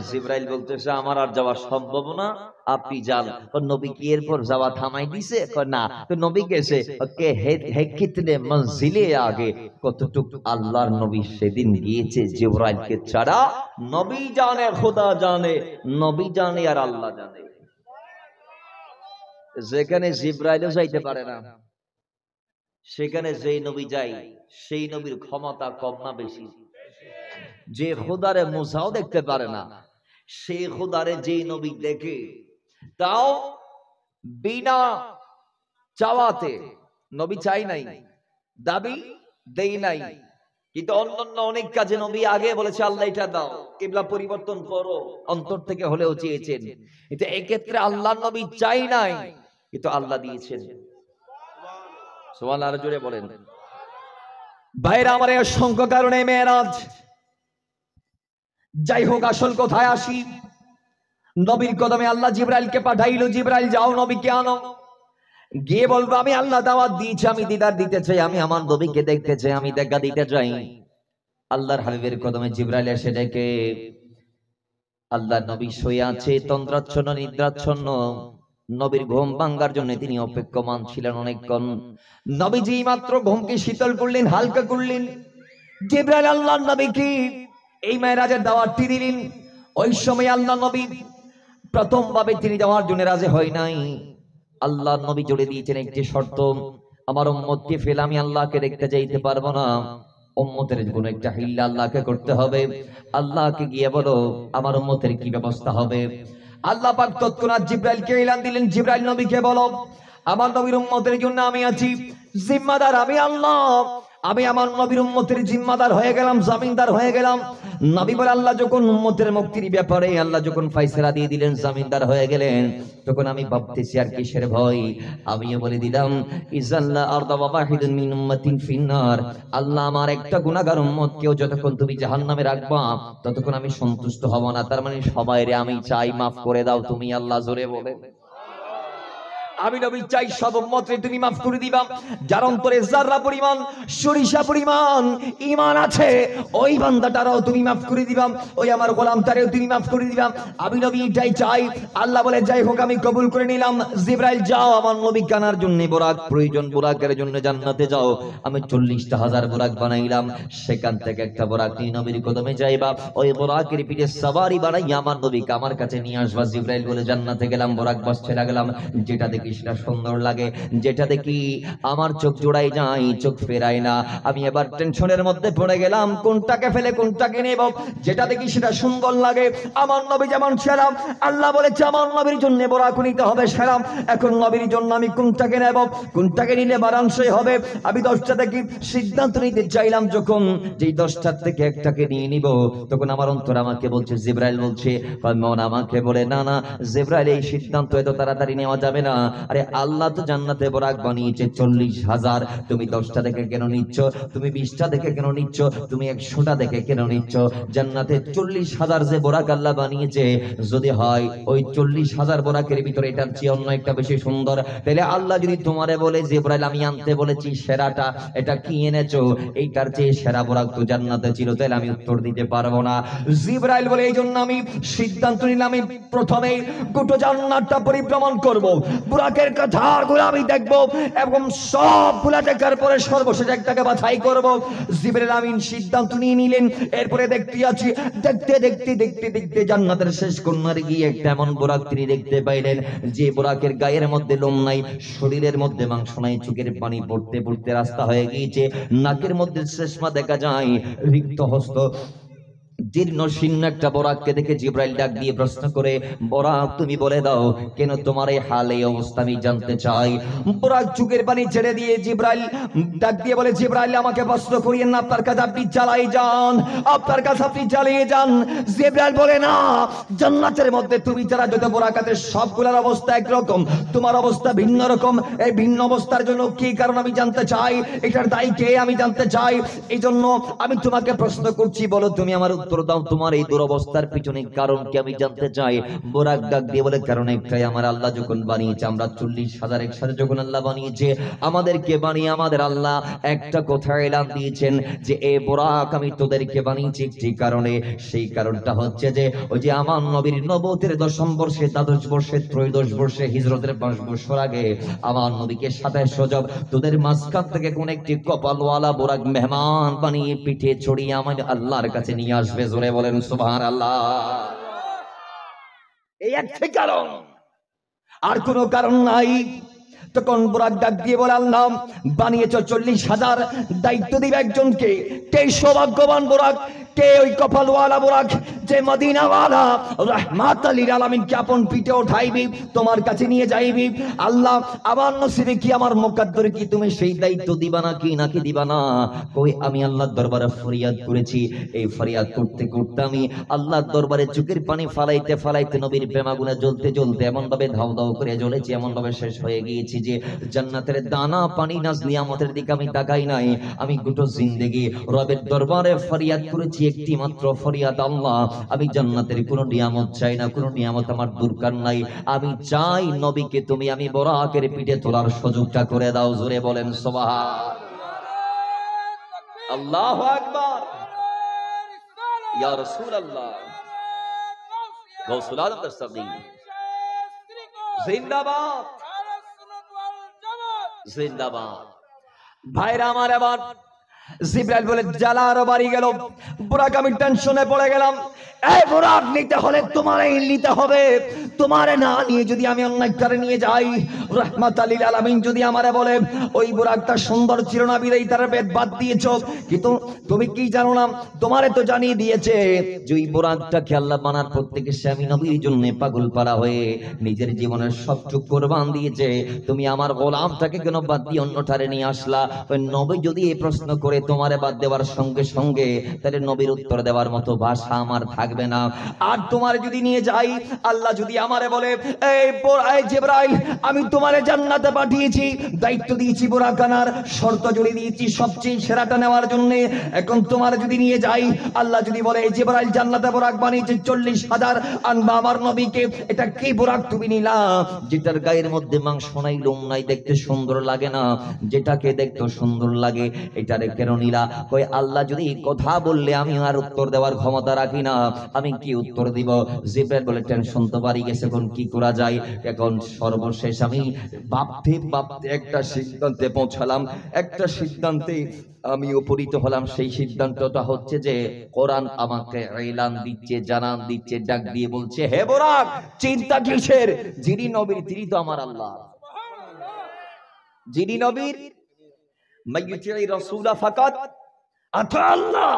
জিবরাইল বলতেছে আমার আর যাওয়া সম্ভব না, আপনি যান। নবী কি এরপর যাওয়া থামাই দিছে? না, তো নবী গেছে কে হে কিতনে মঞ্জিলে আগে, কতটুক আল্লাহর নবী সেদিন গিয়েছে জিবরাইলকে ছাড়া। নবী জানে, খোদা জানে, নবী জানে আর আল্লাহ জানে। যেখানে জিবরাইলও যাইতে পারে না, সেখানে যেই নবী যাই সেই নবীর ক্ষমতা কম না বেশি? যে খোদারে মুসাও দেখতে পারে না, সেই খোদারে যেই নবী দেখে, তাও বিনা চাওয়াতে, নবী চাই নাই, দাবি দেই নাই, কিন্তু অন্যান্য অনেক কাজে নবী আগে বলেছে আল্লাহ এটা দাও, কিবলা পরিবর্তন করো, অন্তর থেকে হলেও চেয়েছেন। কিন্তু এই ক্ষেত্রে আল্লাহর নবী চাই নাই, কিন্তু আল্লাহ দিয়েছেন। সুবহানাল্লাহ, আরো জোরে বলেন। ভাইরা আমার, অসংখ্য কারণে মেরাজ। যাই হোক, আসল কোথায় আসি, নবীর কদমে আল্লাহ জিবরাইলকে পাঠাইলো, জিবরাইল যাও নবীকে আনো, গিয়ে বলবো আমি আল্লাহ দাওয়াত দিয়েছি, আমি দিদার দিতে চাই, আমি আমার নবীকে দেখতে চাই, আমি দেখা দিতে চাই। আল্লাহর হাবিবের কদমে জিবরাইল এসে ডেকে, আল্লাহ নবী শুয়ে আছে তন্দ্রাচ্ছন্ন নিদ্রাচ্ছন্ন, নবীর ঘুম ভাঙ্গার জন্য তিনি অপেক্ষমান ছিলেন অনেকক্ষণ। নবীজি মাত্র ঘুমকে শীতল করলেন, হালকা করলেন, জিবরাইল আল্লাহর নবীকে এই মেরাজের দাওয়াতটি দিলেন। ওই সময় আল্লাহ নবী প্রথম ভাবে তিনি যাওয়ার জন্য রাজি হয় নাই। আল্লাহ নবী জুড়ে দিয়েছেন একটি শর্ত, আমার উম্মতকে ফেলে আমি আল্লাহকে দেখতে যাইতে পারবো না, উম্মতের কোন একটা হিল্লা আল্লাহকে করতে হবে। আল্লাহকে গিয়ে বলো আমার উম্মতের কি ব্যবস্থা হবে। আল্লাহ পাক তৎক্ষণাৎ জিবরাইলকে এলান দিলেন, জিবরাইল নবীকে বলো আমার নবীর উম্মতের জন্য আমি আছি, জিম্মাদার আমি আল্লাহ, আমি আমার নবীর উম্মতের জিম্মাদার হয়ে গেলাম, জামিনদার হয়ে গেলাম। নবী বলে আল্লাহ যখন উম্মতের মুক্তির ব্যাপারে আল্লাহ যখন ফয়সালা দিয়ে দিলেন, জামিনদার হয়ে গেলেন, তখন আমি ভাবতেছি আর কিসের ভয়। আমিও বলে দিলাম ইজাল্লা আরদা ওয়াহিদুন মিন উম্মাতিন ফিন্নার, আল্লাহ আমার একটা গুনাহগার উম্মতকেও যতক্ষণ তুমি জাহান্নামে রাখবা ততক্ষণ আমি সন্তুষ্ট হব না। তার মানে সবাইরে আমি চাই মাফ করে দাও তুমি, আল্লাহ জোরে বলে। আমি নবী চাই সব উম্মতকে তুমি মাফ করে দিবা, যার অন্তরে যাররা পরিমাণ সরিষা পরিমাণ ঈমান আছে ওই বান্দাটারও তুমি মাফ করে দিবা, ওই আমার গোলামটারেও তুমি মাফ করে দিবা। আমি নবী এটাই চাই। আল্লাহ বলে যাই হোক আমি কবুল করে নিলাম, জিবরাইল যাও আমার নবী কানার জন্য বোরাক প্রয়োজন, বোরাকের জন্য জান্নাতে যাও। আমি 40,000 বোরাক বানাইলাম, সেখান থেকে একটা বোরাক নিয়ে নবীর কদমে যাইবা, ওই বোরাকের পিঠে সওয়ারি বানাই আমার নবীকে আমার কাছে নিয়ে আসবা। জিবরাইল বলে জান্নাতে গেলাম, বোরাক বসতে লাগলাম, যেটা দেখি সেটা সুন্দর লাগে, যেটা দেখি আমার চোখ জোড়াই যায়, চোখ ফেরায় না। আমি এবার টেনশনের মধ্যে পড়ে গেলাম, কোনটাকে ফেলে কোনটাকে নেব। যেটা দেখি সেটা সুন্দর লাগে, আমার নবী যেমন সেরা, আল্লাহ বলেছে আমার নবীর জন্য বোরাক নিতে হবে সেরা। এখন নবীর জন্য আমি কোনটাকে নেব, কোনটাকে নিলে বারাংশই হবে। আমি 10টা থেকে সিদ্ধান্ত নিতে চাইলাম, যখন যেই 10টার থেকে একটাকে নিয়ে নিব, তখন আমার অন্তর আমাকে বলছে, জিবরাইল বলছে, মন আমাকে বলে না না জিবরাইল এই সিদ্ধান্ত এত তাড়াতাড়ি নেওয়া যাবে না। আরে আল্লাহ তো জান্নাতে বোরাক বানিয়েছে 40,000, তুমি 10টা দেখে কেন নিচ্ছ, তুমি 20টা দেখে কেন নিচ্ছ, তুমি 100টা দেখে কেন নিচ্ছ? জান্নাতে 40,000 যে বোরাক আল্লাহ বানিয়েছে, যদি হয় ওই 40,000 বোরাকের ভিতরে এটার চেয়ে অন্য একটা বেশি সুন্দর, তাহলে আল্লাহ যদি তোমারে বলে জিবরাইল আমি আনতে বলেছি সেরাটা, এটা কি এনেছো, এইটার চেয়ে সেরা বোরাক তো জান্নাতে ছিল, তাহলে আমি উত্তর দিতে পারবো না। জিবরাইল বলে এই জন্য আমি সিদ্ধান্ত নিলাম, আমি প্রথমে গোটা জান্নাতটা পরিভ্রমণ করব, বুরাকের কাঁথাগুলো আমি দেখব, এবং সবগুলা দেখার পরে সর্বশেষ একটাকে বাছাই করব। জিবরাইল আমিন সিদ্ধান্ত নিয়ে নিলেন। এরপরে দেখতে আছি, দেখতে দেখতে দেখতে দেখতে জান্নাতের শেষ কোণায় গিয়ে একটা এমন বুরাক তিনি দেখতে পাইলেন, যে বুরাকের গায়ের মধ্যে লোম নাই, শরীরের মধ্যে মাংস নাই, চোখের পানি পড়তে পড়তে রাস্তা হয়ে গিয়েছে, নাকের মধ্যে শেষমা দেখা যায়, রিক্ত হস্ত জীর্ণ শীর্ণ একটা বোরাককে দেখে জিবরাইল ডাক দিয়ে প্রশ্ন করে, বোরাক তুমি বলে দাও কেন তোমার এই হাল, এই অবস্থা আমি জানতে চাই। বোরাক চোখের পানি ছেড়ে দিয়ে জিবরাইল ডাক দিয়ে বলে, জিবরাইল আমাকে প্রশ্ন করিয়েন না, আপনার কাছে আপনি চালাই যান, আপনার কাছে আপনি চালিয়ে যান। জিবরাইল বলে না, জান্নাতের মধ্যে তুমি যারা যত বোরাক আছে সবগুলোর অবস্থা একরকম, তোমার অবস্থা ভিন্ন রকম। এই ভিন্ন অবস্থার জন্য কি কারণ আমি জানতে চাই, এটার দায়ী কে আমি জানতে চাই। এই জন্য আমি তোমাকে প্রশ্ন করছি, বলো তুমি আমার উত্তর দাও, তোমার এই দুরবস্থার পিছনে কারণ কি আমি জানতে চাই। বোরাক ডাক দিয়ে বলে, কারণ একটাই, আমার আল্লাহ যখন বানিয়েছে, আমরা 40,000 একসাথে যখন আল্লাহ বানিয়েছে, আমাদেরকে বানিয়ে আমাদের আল্লাহ একটা কথা এলান দিয়েছেন যে এ বোরাক আমি তোদেরকে বানিয়েছি একটি কারণে। সেই কারণটা হচ্ছে যে ওই যে আমার নবীর নবুয়তের 10ম বর্ষে, 12 বর্ষে, 13 বর্ষে, হিজরতের 5 বছর আগে আমার নবীকে 27 রজব তোদের মাঝখান থেকে কোন একটি কপালওয়ালা বোরাক মেহমান বানিয়ে পিঠে চড়িয়ে আমার আল্লাহর কাছে নিয়ে আসবে। জোরে বলেন সুবহানাল্লাহ। এই একটি কারণ, আর কোনো কারণ নাই। তখন বোরাক ডাক দিয়ে বলে, আল্লাহ বানিয়েছ 40,000, দায়িত্ব দিবে একজনকে। কে সৌভাগ্যবান বোরাক, কে ওই কপালওয়ালা বোরাক যে মদিনাওয়ালা রাহমাতাল লিল আলামিনকে আপন পিঠে উঠাইবি, তোমার কাছে নিয়ে যাইবি। আল্লাহ আমার নসিবে কি, আমার মুকদ্দরে কি তুমি সেই দায়িত্ব দিবা নাকি দিবা না? কই আমি আল্লাহর দরবারে ফরিয়াদ করেছি। এই ফরিয়াদ করতে করতে আমি আল্লাহর দরবারে চোখের পানি ফালাইতে ফালাইতে নবীর প্রেমাগুনে জ্বলতে জ্বলতে এমন ভাবে ধাও ধাও করে জ্বলেছি, এমন ভাবে শেষ হয়ে গিয়েছি যে জান্নাতের দানা পানি নাজ নিয়ামতের দিকে আমি তাকাই নাই। আমি গোটা জিন্দেগি রবের দরবারে ফরিয়াদ করেছি একটি মাত্র ফরিয়াদ, আল্লাহ আমি জান্নাতের কোনো নিয়ামত চাই না, কোনো নিয়ামত আমার দরকার নাই। আমি চাই নবীকে তুমি আমি বোরাকের পিঠে তোলার সুযোগটা করে দাও। জোরে বলেন সুবহান আল্লাহু আকবার। ইয়া রাসূলুল্লাহ, গাউসুল আজম দস্তগীর জিন্দাবাদ, জিন্দাবাদ। ভাইরা আমার, এবার জিবরাইল বলে জ্বালার বাড়ি গেল। বুরাক আমি টেনশনে পড়ে গেলাম। এই বুরাক নিতে হলে তোমারই নিতে হবে, তোমারে না নিয়ে যদি আমি অন্যকারে নিয়ে যাই, রাহমাতাল লিল আলামিন যদি আমারে বলে ওই বুরাকটা সুন্দর ছিল না বিদায় তার বেদ বাদ দিয়েছো, কিন্তু তুমি কি জানো না, তোমারে তো জানিয়ে দিয়েছে যে ওই বুরাকটাকে আল্লাহ বানার পর থেকে সে আমি নবীর জন্য পাগল পারা হয়ে নিজের জীবনের সবটুকু কোরবান দিয়েছে। তুমি আমার গোলামটাকে কেন বাদ দিয়ে অন্যটারে নিয়ে আসলা? ওই নবী যদি এই প্রশ্ন করে তোমারে বাদ দেওয়ার সঙ্গে সঙ্গে, তাহলে নবীর উত্তর দেওয়ার মতো ভাষা আমার থাকবে না। আর তোমারে যদি নিয়ে যাই, আল্লাহ যদি আমারে বলে এই জিবরাইল আমি তোমারে জান্নাতে পাঠিয়েছি, দায়িত্ব দিয়েছি বুরাক আনার, শর্ত জুড়ে দিয়েছি সবচেয়ে সেরাটা নেওয়ার জন্য, এখন তোমার যদি নিয়ে যাই, আল্লাহ যদি বলে এই জিবরাইল জান্নাতে বুরাক বানিয়েছে 40,000 আনবা আমার নবীকে, এটা কি বুরাক তুমি নিলা যেটার গায়ের মধ্যে মাংস নাই, লোম নাই, দেখতে সুন্দর লাগে না, যেটাকে দেখতে সুন্দর লাগে এটারে কেন নিলা? কই আল্লাহ যদি কথা বললে আমি আর উত্তর দেওয়ার ক্ষমতা রাখি না, আমি কি উত্তর দিব? জিবরাইল বলে টেনশন তো বাড়ি গেছে, এখন কি করা যায়? এখন সর্বশেষ আমি ভাবতে ভাবতে একটা সিদ্ধান্তে পৌঁছালাম, একটা সিদ্ধান্তে আমি উপনীত হলাম। সেই সিদ্ধান্তটা হচ্ছে যে কোরআন আমাকে এলান দিচ্ছে, জানান দিচ্ছে, ডাক দিয়ে বলছে, হে বুরাক চিন্তা কিসের? যিনি নবীর তিনি তো আমার আল্লাহ। যিনি নবীর মাইয়ুতিই রাসূলা ফাকাত আতা আল্লাহ,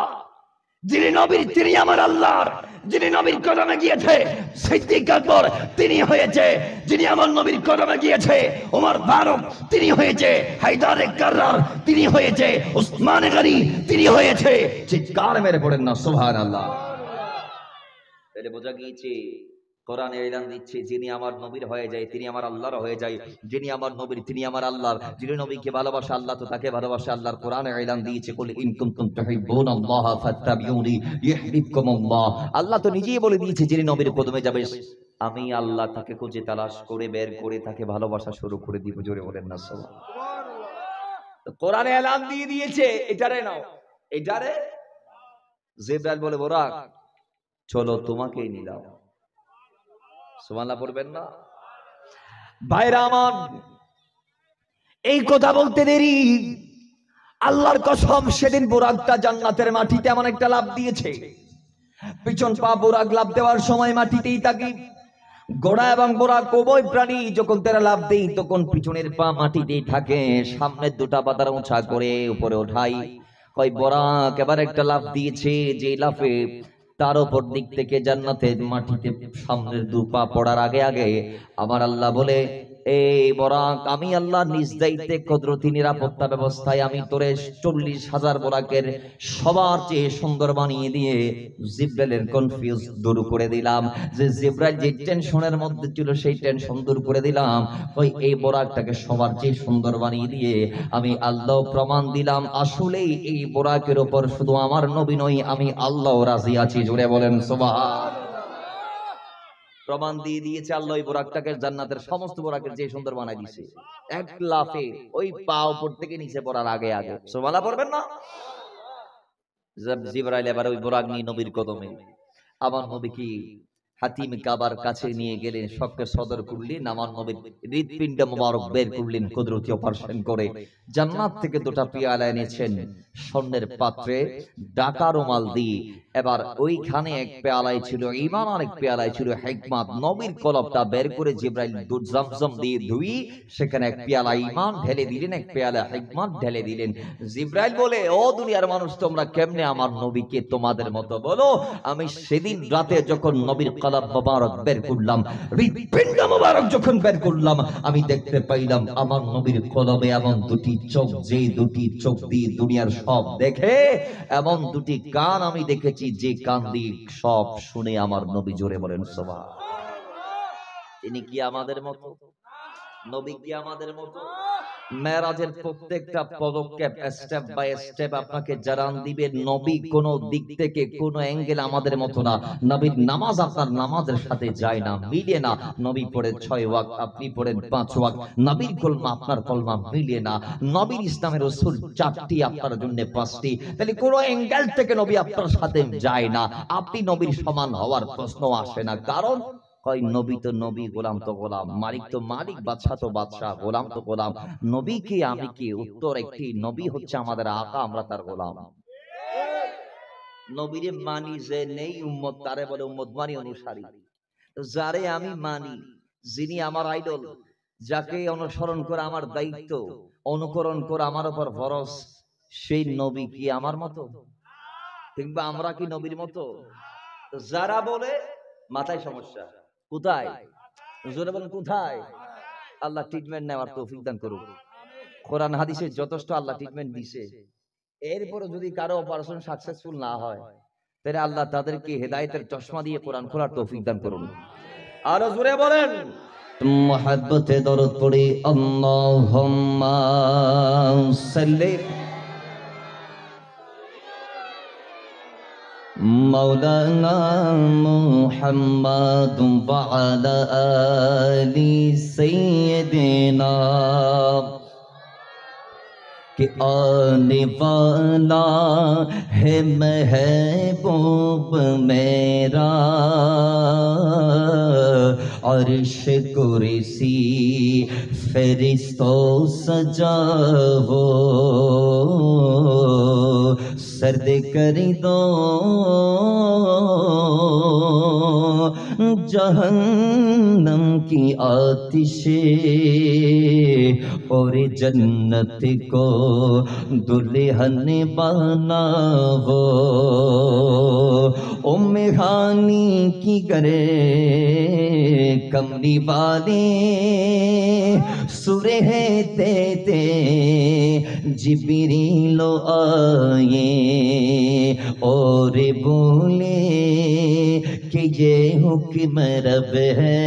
যিনি নবীর তিনি আমার আল্লাহর। যিনি নবীর কদমে গিয়েছে সিদ্দিক আকবর তিনি হয়েছে, যিনি আমার নবীর কদমে গিয়েছে ওমর ফারুক তিনি হয়েছে, হায়দার কাররার তিনি হয়েছে, উসমান গনি তিনি হয়েছে। চিৎকার মেরে পড়েন না সুবহানাল্লাহ। তাহলে বোঝা গিয়েছে কোরআনে এলান দিচ্ছে যিনি আমার নবীর হয়ে যায় তিনি আমার আল্লাহর হয়ে যায়, যিনি আমার নবীর তিনি আমার আল্লাহর। যিনি নবীকে ভালোবাসে আল্লাহ তো তাকে ভালোবাসে। আল্লাহর কোরআনে এলান দিয়েছে কুল ইন কুনতুম তুহিব্বুনাল্লাহ ফাত্তাবিউনি ইউহিব্বুকুমুল্লাহ। আল্লাহ তো নিজেই বলে দিয়েছে যিনি নবীর কদমে যাবে আমি আল্লাহ তাকে খুঁজে তালাশ করে বের করে তাকে ভালোবাসা শুরু করে দিব। জোরে বলেন না সুবহানাল্লাহ। কোরআনে এলান দিয়ে দিয়েছে এটারে নাও, এটারে। জিবরাইল বলে বুরাক চলো তোমাকেই নিলাম। সুবহানাল্লাহ পড়বেন না? ভাইরা আমার, এই কথা বলতে দেরি, আল্লাহর কসম সেদিন বুরাকটা জান্নাতের মাটিতে এমন একটা লাফ দিয়েছে, পিছন পা বুরাক লাফ দেওয়ার সময় মাটিতেই থাকে। ঘোড়া এবং বুরাক উভয় প্রাণী যখন তারা লাফ দেয় তখন পিছনের পা মাটিতেই থাকে, সামনের দুটা পাতার উঁচা করে উপরে ওঠাই। কয় বুরাক এবার একটা লাফ দিয়েছে, যে লাফে তার উপর দিক থেকে জান্নাতের মাটিতে সামনের দু পা পড়ার আগে আগে আমার আল্লাহ বলে এই বরাক আমি আল্লাহ নিজ দায়িত্বে কুদরতি নিরাপত্তা ব্যবস্থায় আমি তোরে 40,000 বরাকের সবার চেয়ে সুন্দর বানিয়ে দিয়ে জিব্রাইলের কনফিউজ দূর করে দিলাম। যে জিব্রাইল যে টেনশনের মধ্যে ছিল সেই টেনশন দূর করে দিলাম। ওই এই বরাকটাকে সবার চেয়ে সুন্দর বানিয়ে দিয়ে আমি আল্লাহ প্রমাণ দিলাম আসলেই এই বরাকের উপর শুধু আমার নবী নয়, আমি আল্লাহ রাজি আছি। জোরে বলেন সুবহান। প্রমাণ দিয়ে দিয়েছে আল্লাহ ওই বোরাকটাকে জান্নাতের সমস্ত বোরাকের যে সুন্দর বানাই দিয়েছে। এক লাফে ওই পা উপর থেকে নিচে পড়ার আগে আগে সুবহানাল্লাহ পড়বেন না? জিবরাইল এবার ওই বোরাক নিয়ে নবীর কদমে, আমার নবী কি হাতিম কাবার কাছে নিয়ে গেলেন, শক্কে সদর করলেন, আমার নবীর হৃদপিণ্ড মোবারক বের করলেন কুদরতি অপারেশন করে। জান্নাত থেকে দুটা পেয়ালা এনেছেন স্বর্ণের পাত্রে ঢাকা রুমাল দিয়ে। এবার ওইখানে এক পেয়ালায় ছিল ঈমান আর এক পেয়ালায় ছিল হিকমত। নবীর কলবটা বের করে জিবরাইল দুধ জমজম দিয়ে ধুই সেখানে এক পেয়ালা ঈমান ঢেলে দিলেন, এক পেয়ালা হিকমত ঢেলে দিলেন। জিবরাইল বলে, ও দুনিয়ার মানুষ তোমরা কেমনে আমার নবীকে তোমাদের মতো বলো? আমি সেদিন রাতে যখন নবীর কলব মোবারক বের করলাম, হৃদপিণ্ড মোবারক যখন বের করলাম, আমি দেখতে পাইলাম আমার নবীর কলবে এমন দুটি চোখ, যে দুটি চোখ দিয়ে দুনিয়ার সব দেখে, এমন দুটি কান আমি দেখেছি যে কান দিয়ে সব শুনে আমার নবী। জোরে বলেন সুবহান। তিনি কি আমাদের মতো? নবী কি আমাদের মতো? মেরাজের প্রত্যেকটা পদক্ষেপ স্টেপ বাই স্টেপ আপনাকে জানান দিবে নবী কোন দিক থেকে কোন অ্যাঙ্গেল আমাদের মতো না। নবীর নামাজ আপনার নামাজের সাথে যায় না, মিলে না। নবী পড়েন 6 ওয়াক্ত, আপনি পড়েন 5 ওয়াক্ত। নবীর কলমা আপনার কলমা মিলে না। নবীর ইসলামের রাসূল 4টি, আপনার জন্য 5টি। তাহলে কোন অ্যাঙ্গেল থেকে নবী আপনার সাথে যায় না। আপনি নবীর সমান হওয়ার প্রশ্ন আসে না। কারণ কয় নবী তো নবী, গোলাম তো গোলাম, মালিক তো মালিক, বাদশা তো বাদশা, গোলাম তো গোলাম। নবী কি আমি কি? উত্তর একটি, নবী হচ্ছে আমাদের আকা, আমরা তার গোলাম। নবীরে মানি যে নেই উম্মত, তারে বলে উম্মত মানি অনুসারী। তো যারে আমি মানি, যিনি আমার আইডল, যাকে অনুসরণ করা আমার দায়িত্ব, অনুকরণ করা আমার উপর ফরজ, সেই নবী কি আমার মতো? কিংবা আমরা কি নবীর মতো? যারা বলে মাথায় সমস্যা, কোথায়? জোরে বলেন কোথায়? আল্লাহ ট্রিটমেন্ট নেওয়ার তৌফিক দান করুক। কোরআন হাদিসে যথেষ্ট আল্লাহ ট্রিটমেন্ট দিছে। এরপরে যদি কারো অপারেশন সাকসেসফুল না হয়, তাহলে আল্লাহ তাদেরকে হেদায়েতের চশমা দিয়ে কোরআন খোলার তৌফিক দান করুন। আরো জোরে বলেন মুহাব্বতে দরুদ পড়ি, আল্লাহুম্মা সাল্লি मौलाना मुहम्मद वअला आलि सय्यिदिना कि आने वाला है महबूब मेरा, अर्श कुर्सी फरिश्तों सजा हो, सर्द कर दो जहन्नम की आतिशे और जन्नत को दुल्हन बनावो। उम्मे हानी की करे कमली वाले सुरह देते जिब्रीलो आए और बोले कि ये हुक्म रब है,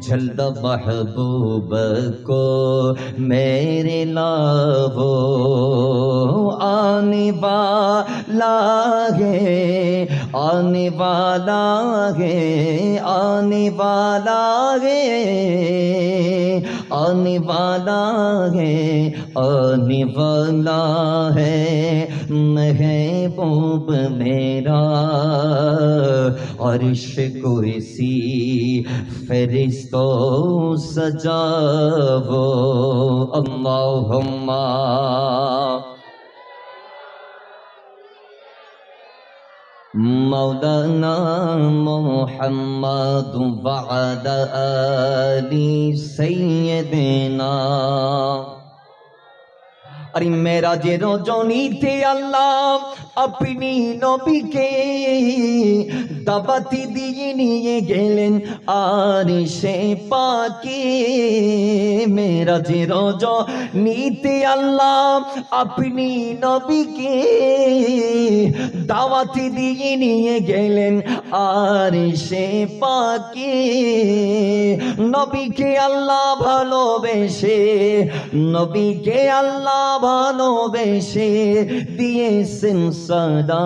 जल्द महबूब को मेरे लावो। आने वाला है, आने वाला है, आने वाला है, आने वाला है, आने वाला है महबूब मेरा, अर्श कुर्सी फरिश्तों सजावो। अल्लाहुम्मा मौलाना मुहम्मद वअला आलि सय्यिदिना। अरे मेराजे रजनीते अल्लाह अपनी नबीके দাওয়াতি দিয়ে নিয়ে গেলেন আরশে পাকে। মেরাজে রজনীতে আল্লাহ আপনি নবীকে দাওয়াতি দিয়ে নিয়ে গেলেন আরশে পাকে। নবীকে আল্লাহ ভালোবেসে, নবীকে আল্লাহ ভালোবেসে দিয়েছেন সালাম।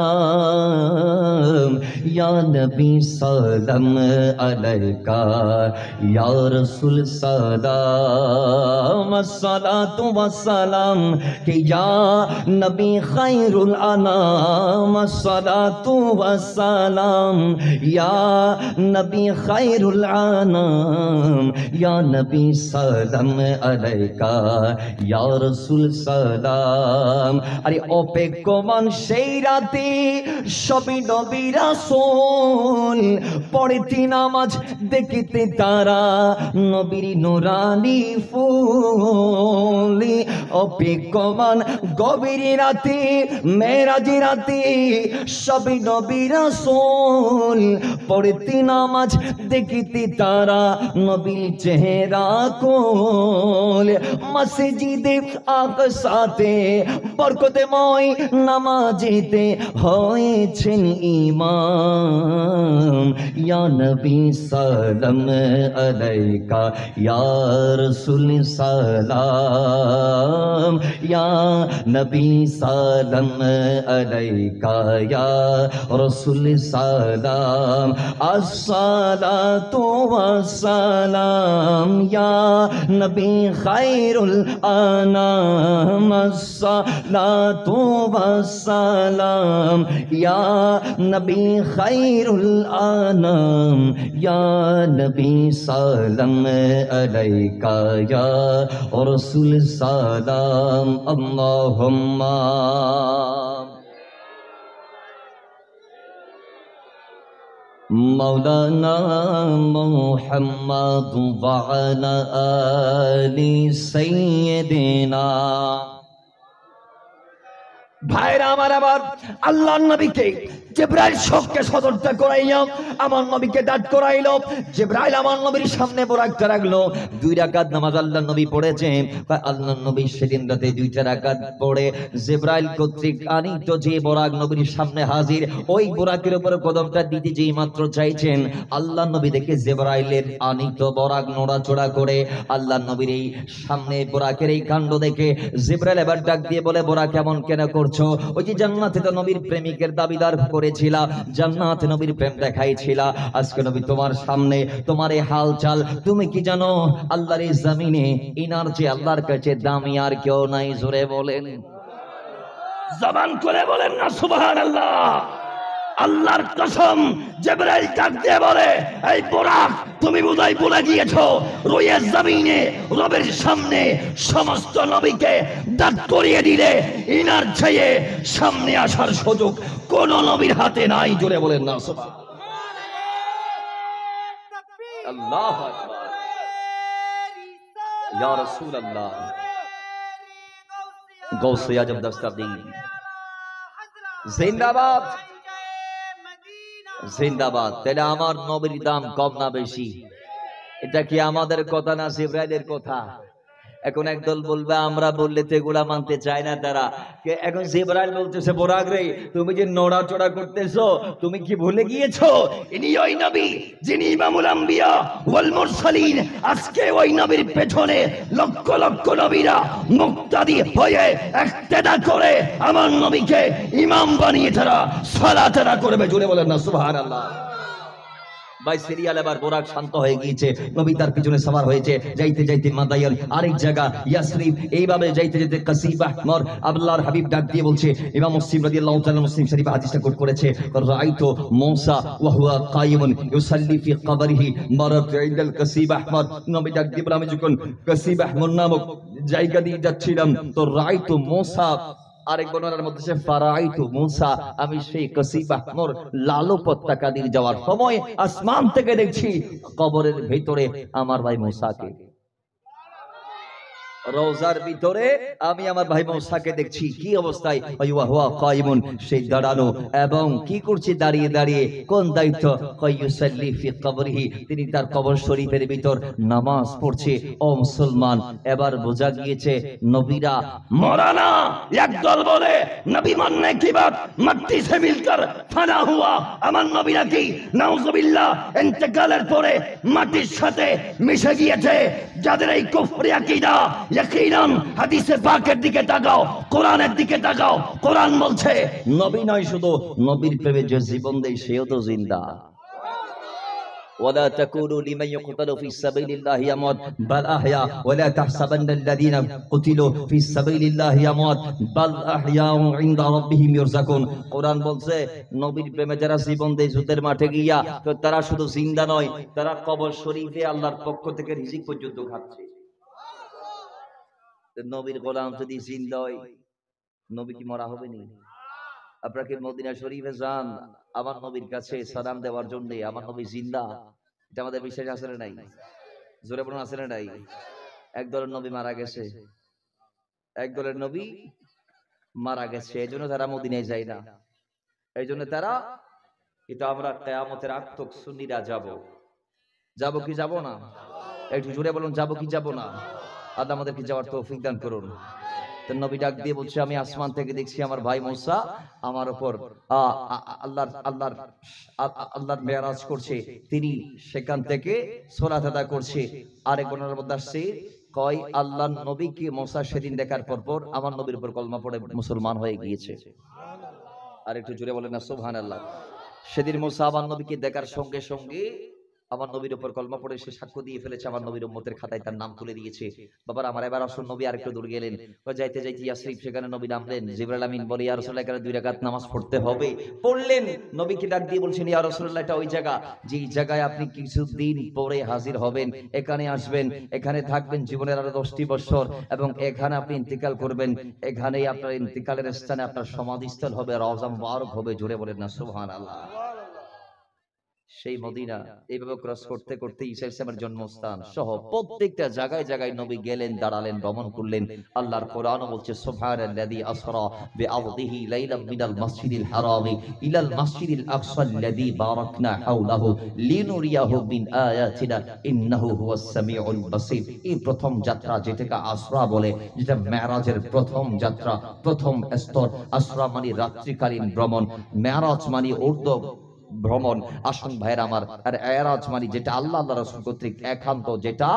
ইয়া নবী সালাম আলাইকা, ইয়া রাসূল সালাম। আসসালাতু ওয়াসসালাম কে ইয়া নবী খায়রুল আনাম। আসসালাতু ওয়াসসালাম ইয়া নবী খায়রুল আনাম। ইয়া নবী সালাম আলাইকা, ইয়া রাসূল সালাম। আরে অপেক্ষমান সেই রাতে সবই নবী রাসূল পড়তে নামাজ দেখিতে তারা নবীর নূরানি ফুল। অপেক্ষমান গভীর রাতে মেরাজ রাতে সবই নবী রাসূল পড়তে নামাজ দেখিতে তারা নবীর চেহারা কোল। মসজিদে আকসাতে বরকতময় নামাজেতে হয়েছেন ইমাম। ইয়া নবী সালাম আলাইকা, ইয়া রাসূল সালাম। ইয়া নবী সালাম আলাইকা, ইয়া রাসূল সালাম। আসসালাতু ওয়াসসালাম ইয়া নবী খায়রুল আনাম। আসসালাতু ওয়াসসালাম ইয়া নবী খায়রুল আনাম। ইয়া নবী সালাম আলাইকা, ইয়া রাসূল সালাম। আল্লাহুম্মা মৌলানা মুহাম্মদ ওয়া আলা আলি সাইয়্যিদিনা। ভাইরা আমার, আবার আল্লাহর নবীকে জিবরাইল শোককে সতর্ক করাইয়া আমার নবীকে দাঁড় করাইলো। জিবরাইল আমার নবীর সামনে বোরাকটা রাখলো। 2 রাকাত নামাজ আল্লাহর নবী পড়েছে। আল্লাহর নবী সেদিন রাতে 2টা রাকাত পড়ে জিবরাইল কর্তৃক আনিত যে বোরাক নবীর সামনে হাজির, ওই বোরাকের উপর কদমটা দিতে যেই মাত্র চাইছেন, আল্লাহর নবী দেখে জিবরাইলের আনিত বোরাক নড়াচড়া করে। আল্লাহর নবীর এই সামনে বোরাকের এই কাণ্ড দেখে জিবরাইল এবার ডাক দিয়ে বলে, বোরাক কেমন কেন করছো? ওই যে জান্নাতে তো নবীর প্রেমিকের দাবিদার করেছিলা, জান্নাতে নবীর প্রেম দেখাইছিলা, আজকে নবী তোমার সামনে, তোমার এই হাল চাল তুমি কি জানো? আল্লাহর এই জমিনে ইনার যে আল্লাহর কাছে দামি আর কেউ নাই। জোরে বলেন, জবান করে বলেন না সুবহানাল্লাহ। আল্লাহর কসম, জিবরাইল ডাক দিয়ে বলে, এই বোরাক তুমি বোধহয় ভুলে গিয়েছো, রুয়ের জমিনে রবের সামনে সমস্ত নবীকে দাঁড় করিয়ে দিলে ইনার চেয়ে সামনে আসার সুযোগ কোন নবীর হাতে নাই। জোরে বলেন না সুবহানাল্লাহ। আল্লাহু আকবার, ইয়া রাসূলুল্লাহ। গৌসে আজম দস্তগীর জিন্দাবাদ, জিন্দাবাদ। তাহলে আমার নবীর দাম কম না বেশি? এটা কি আমাদের কথা না জিবরাইলের কথা? এখন একদল বলবে আমরা বললে তো এগুলা মানতে চায় না তারা। এখন জিবরাইল বলতেছে, বোরাক রে তুমি যে নড়াচড়া করতেছো, তুমি কি ভুলে গিয়েছো ইনি ওই নবী যিনি ইমামুল আম্বিয়া ওয়াল মুরসালিন। আজকে ওই নবীর পেছনে লক্ষ লক্ষ নবীরা মুক্তাদি হয়ে ইক্তেদা করে আমার নবীকে ইমাম বানিয়ে তারা সালাত আদায় করবে। জোরে বলেন না সুবহানাল্লাহ। ভাই সিরিয়াল এবার বোরাক শান্ত হয়ে গিয়েছে, নবী তার পিছনে সওয়ার হয়েছে। যাইতে যাইতে মাদায়ান আরেক জায়গা ইয়াসরিব, এইভাবে যাইতে যেতে কাসিবা মর আল্লাহর হাবিব ডাক দিয়ে বলছে, ইমাম মুসলিম রাদিয়াল্লাহু তাআলা মুসলিম শরীফে হাদিসটা কোট করেছে, রাআইতু মূসা ওয়া হুয়া কায়িমুন ইউসাল্লি ফি কবরিহি মারাত ইনদাল কাসিবা মর। নবী ডাক দিয়ে বলে, আমি যখন কাসিবা মর নামক জায়গা দিয়ে যাচ্ছিলাম তো রাআইতু মূসা, আরেক বর্ণনার মধ্যে সে ফারাইতু মূসা, আমি সেই কাসিবা মোর লালু পতাকা দিয়ে যাওয়ার সময় আসমান থেকে দেখছি কবরের ভিতরে আমার ভাই মূসাকে। রওজার ভিতরে আমি আমার ভাই মৌসাকে দেখছি কি অবস্থায়, হুয়া কাইমুন, সেই দাঁড়ানো, এবং কি করছে দাঁড়িয়ে দাঁড়িয়ে, কোন দায়িত্ব, ইউসাল্লি ফি কবরিহি, তিনি তার কবর শরীফের ভিতর নামাজ পড়ছে। ও মুসলমান, এবার বোঝা গিয়েছে নবীরা মরা না। একদল বলে নবী মাননে কি বাত, মাটি সে মিলকর ফানা হুয়া, আমার নবী নাকি নাউজুবিল্লাহ ইন্তেকালের পরে মাটির সাথে মিশে গিয়েছে। যাদের এই কুফরি আকীদা, ইয়াকিনান হাদিসে পাকের দিকে তাকাও, কোরআনের দিকে তাকাও। কোরআন বলছে নবী নয় শুধু, নবীর প্রেমে যে জীবন দেয় সেও তো জিন্দা। ولا تكونوا لمن يقتل في سبيل الله اموات بل احياء ولا تحسبن الذين قتلوا في سبيل الله اموات بل احياء عند ربهم يرزقون। কোরআন বলছে নবীর প্রেমে যারা জীবন দেয় যুদ্ধের মাঠে গিয়া, তো তারা শুধু জিন্দা নয়, তারা কবর শরীফে আল্লাহর পক্ষ থেকে রিজিক পর্যন্ত খাচ্ছে। নবীর গোলাম যদি জিন্দা হয়, নবী কি মরা হবে না? আপনারা কি মদিনা শরীফে যান আমার নবীর কাছে সালাম দেওয়ার জন্য? আমার নবী জিন্দা, এটা আমাদের বিশ্বাস আছে না নাই? জোরে বলুন, আছে না নাই? একদলের নবী মারা গেছে, একদলের নবী মারা গেছে, এই জন্য তারা মদিনায় যায় না। এই জন্য তারা, কিন্তু আমরা কিয়ামতের আগ তক সুন্নিরা যাব কি যাব না? একটু জোরে বলুন, যাব কি যাব না? আল্লাহ আমাদেরকে যাওয়ার তৌফিক দান করুন। তো নবী ডাক দিয়ে বলছে, আমি আসমান থেকে দেখছি আমার ভাই মুসা আমার উপর আল্লাহর মেরাজ করছে, তিনি সেখান থেকে সালাত আদায় করছে। আরেক বর্ণনার মধ্যে আসছে, কয় আল্লাহর নবীকে মুসা সেদিন দেখার পর আমার নবীর উপর কলমা পড়ে মুসলমান হয়ে গিয়েছে। আর একটু জোরে বলেন না সুবহানাল্লাহ। সেদিন মুসা আমার নবীকে দেখার সঙ্গে সঙ্গে আমার নবীর উপর কলমা পড়ে সে সাক্ষ্য দিয়ে ফেলেছে, আমার নবীর উম্মতের খাতায় তার নাম তুলে দিয়েছে। বাবার আমার, এবার আসুন নবী আরেকটু দূর গেলেন, যাইতে যাইতে ইয়াসরিব, সেখানে নবী নামলেন। জিবরাইল আমিন বলে, ইয়া রাসূলুল্লাহ এখানে 2 রাকাত নামাজ পড়তে হবে। পড়লেন, নবীকে ডাক দিয়ে বলছেন, ইয়া রাসূলুল্লাহ এটা ওই জায়গা যেই জায়গায় আপনি কিছুদিন পরে হাজির হবেন, এখানে আসবেন, এখানে থাকবেন জীবনের আরো 10টি বছর, এবং এখানে আপনি ইন্তিকাল করবেন। এখানেই আপনার ইন্তিকালের স্থানে আপনার সমাধিস্থল হবে, রওজা মুবারক হবে। জোরে বলেন না সুবহানাল্লাহ। সেই মদিনা এইভাবে ক্রস করতে করতে ঈসা ইসলামের জন্মস্থান সহ প্রত্যেকটা জায়গায় জায়গায় নবী গেলেন, দাঁড়ালেন, ভ্রমণ করলেন। আল্লাহর কোরআন বলছে, সুবহানাল্লাযী আসরা বিআবদিহি লাইলাম মিনাল মাসজিদিল হারামি ইলাল মাসজিদিল আকসাল্লাযী বারাকনা হাওলাহু লিনুরিয়াহু মিন আয়াতিনা ইন্নাহু হুয়াস সামিউল বাসীর। এই প্রথম যাত্রা যেটাকে আসরা বলে, যেটা মেরাজের প্রথম যাত্রা, প্রথম স্তর। আসরা মানে রাত্রিকালীন ভ্রমণ, মেরাজ মানে ঊর্ধ্ব ভ্রমণ। আসুন ভাইয়ের আমার, আর এরাজ মানে যেটা আল্লাহ রাসূল কর্তৃক একান্ত, যেটা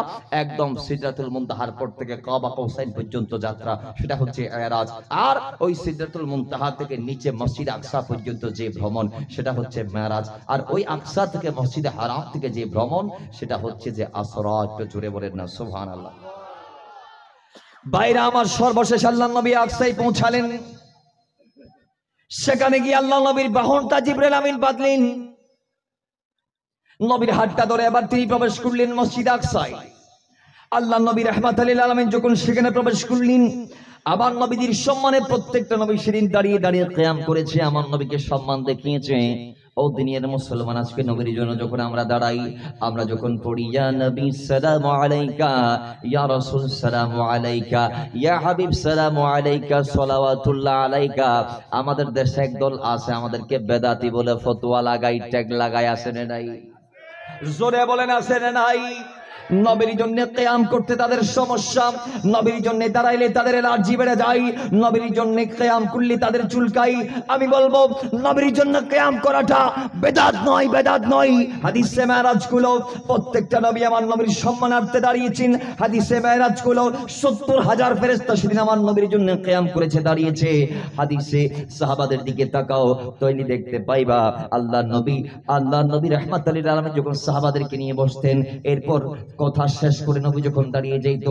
একদম সিদরাতুল মুনতাহার পর থেকে কাবা কৌসাইন পর্যন্ত যাত্রা, সেটা হচ্ছে এরাজ। আর ওই সিদরাতুল মুনতাহা থেকে নিচে মসজিদ আকসা পর্যন্ত যে ভ্রমণ, সেটা হচ্ছে মেরাজ। আর ওই আকসা থেকে মসজিদে হারাম থেকে যে ভ্রমণ, সেটা হচ্ছে যে আসরা। একটু জোরে বলেন না সুবহানাল্লাহ। বাইরে আমার, সর্বশেষ আল্লাহর নবী আকসায় পৌঁছালেন। সেখানে গিয়ে আল্লাহ নবীর বাহনটা জিবরাইল আমিন বাঁধলেন, নবীর হাতটা ধরে এবার তিনি প্রবেশ করলেন মসজিদ আকসায়। আল্লাহ নবী রাহমাতুল লিল আলামিন যখন সেখানে প্রবেশ করলেন, আমার নবীর সম্মানে প্রত্যেকটা নবী সেদিন দাঁড়িয়ে দাঁড়িয়ে কিয়াম করেছে, আমার নবীকে সম্মান দেখিয়েছে। ও দুনিয়ার মুসলমান, আজকে নবীর জন্য যখন আমরা দাঁড়াই, আমরা যখন পড়ি ইয়া নবী সালামু আলাইকা, ইয়া রাসূল সালামু আলাইকা, ইয়া হাবিব সালামু আলাইকা, সালাওয়াতুল্লাহ আলাইকা, আমাদের দেশে একদল আছে আমাদেরকে বেদাতি বলে ফতোয়া লাগাই, ট্যাগ লাগাই, আছে না নাই? জোরে বলেন আছে না নাই? নবীর জন্য কিয়াম করতে তাদের সমস্যা, নবীর জন্য দাঁড়াইলে তাদের এলার্জি বেড়ে যায়, নবীর জন্য কিয়াম করলে তাদের চুলকাই। আমি বলবো নবীর জন্য কিয়াম করাটা বেদাত নয়, বেদাত নয়। হাদিসে মেরাজ গুলো প্রত্যেকটা নবী আমার নবীর সম্মানার্থে দাঁড়িয়েছেন। হাদিসে মেরাজ গুলো 70,000 ফেরেশতা সেদিন আমার নবীর জন্য কিয়াম করেছে, দাঁড়িয়েছে। হাদিসে সাহাবাদের দিকে তাকাও, তৈরি দেখতে পাইবা আল্লাহর নবী রাহমাতুল লিল আলামিন যখন সাহাবাদেরকে নিয়ে বসতেন, এরপর কথা শেষ করে নবী যখন দাঁড়িয়ে যাইত,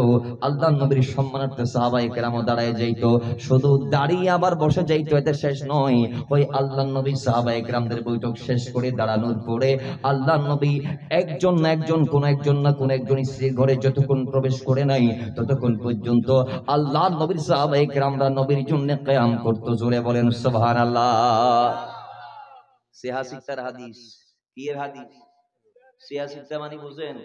আল্লাহর নবীর সম্মানার্থে সাহাবায়ে কেরামও দাঁড়ায় যাইত। শুধু দাঁড়িয়ে আবার বসে যাইত, এতে শেষ নয়। ওই আল্লাহর নবী সাহাবায়ে কেরামদের বৈঠক শেষ করে দাঁড়ানোর পরে আল্লাহর নবী একজন না একজন, কোন একজন স্ত্রীর ঘরে যতক্ষণ প্রবেশ করে নাই, ততক্ষণ পর্যন্ত আল্লাহর নবীর সাহাবায়ে কেরামরা নবীর জন্য কিয়াম করত। জোরে বলেন সুবহানাল্লাহ। সিহাসিতার হাদিস, কি এর হাদিস? সিহাসিতা মানে বুঝেন?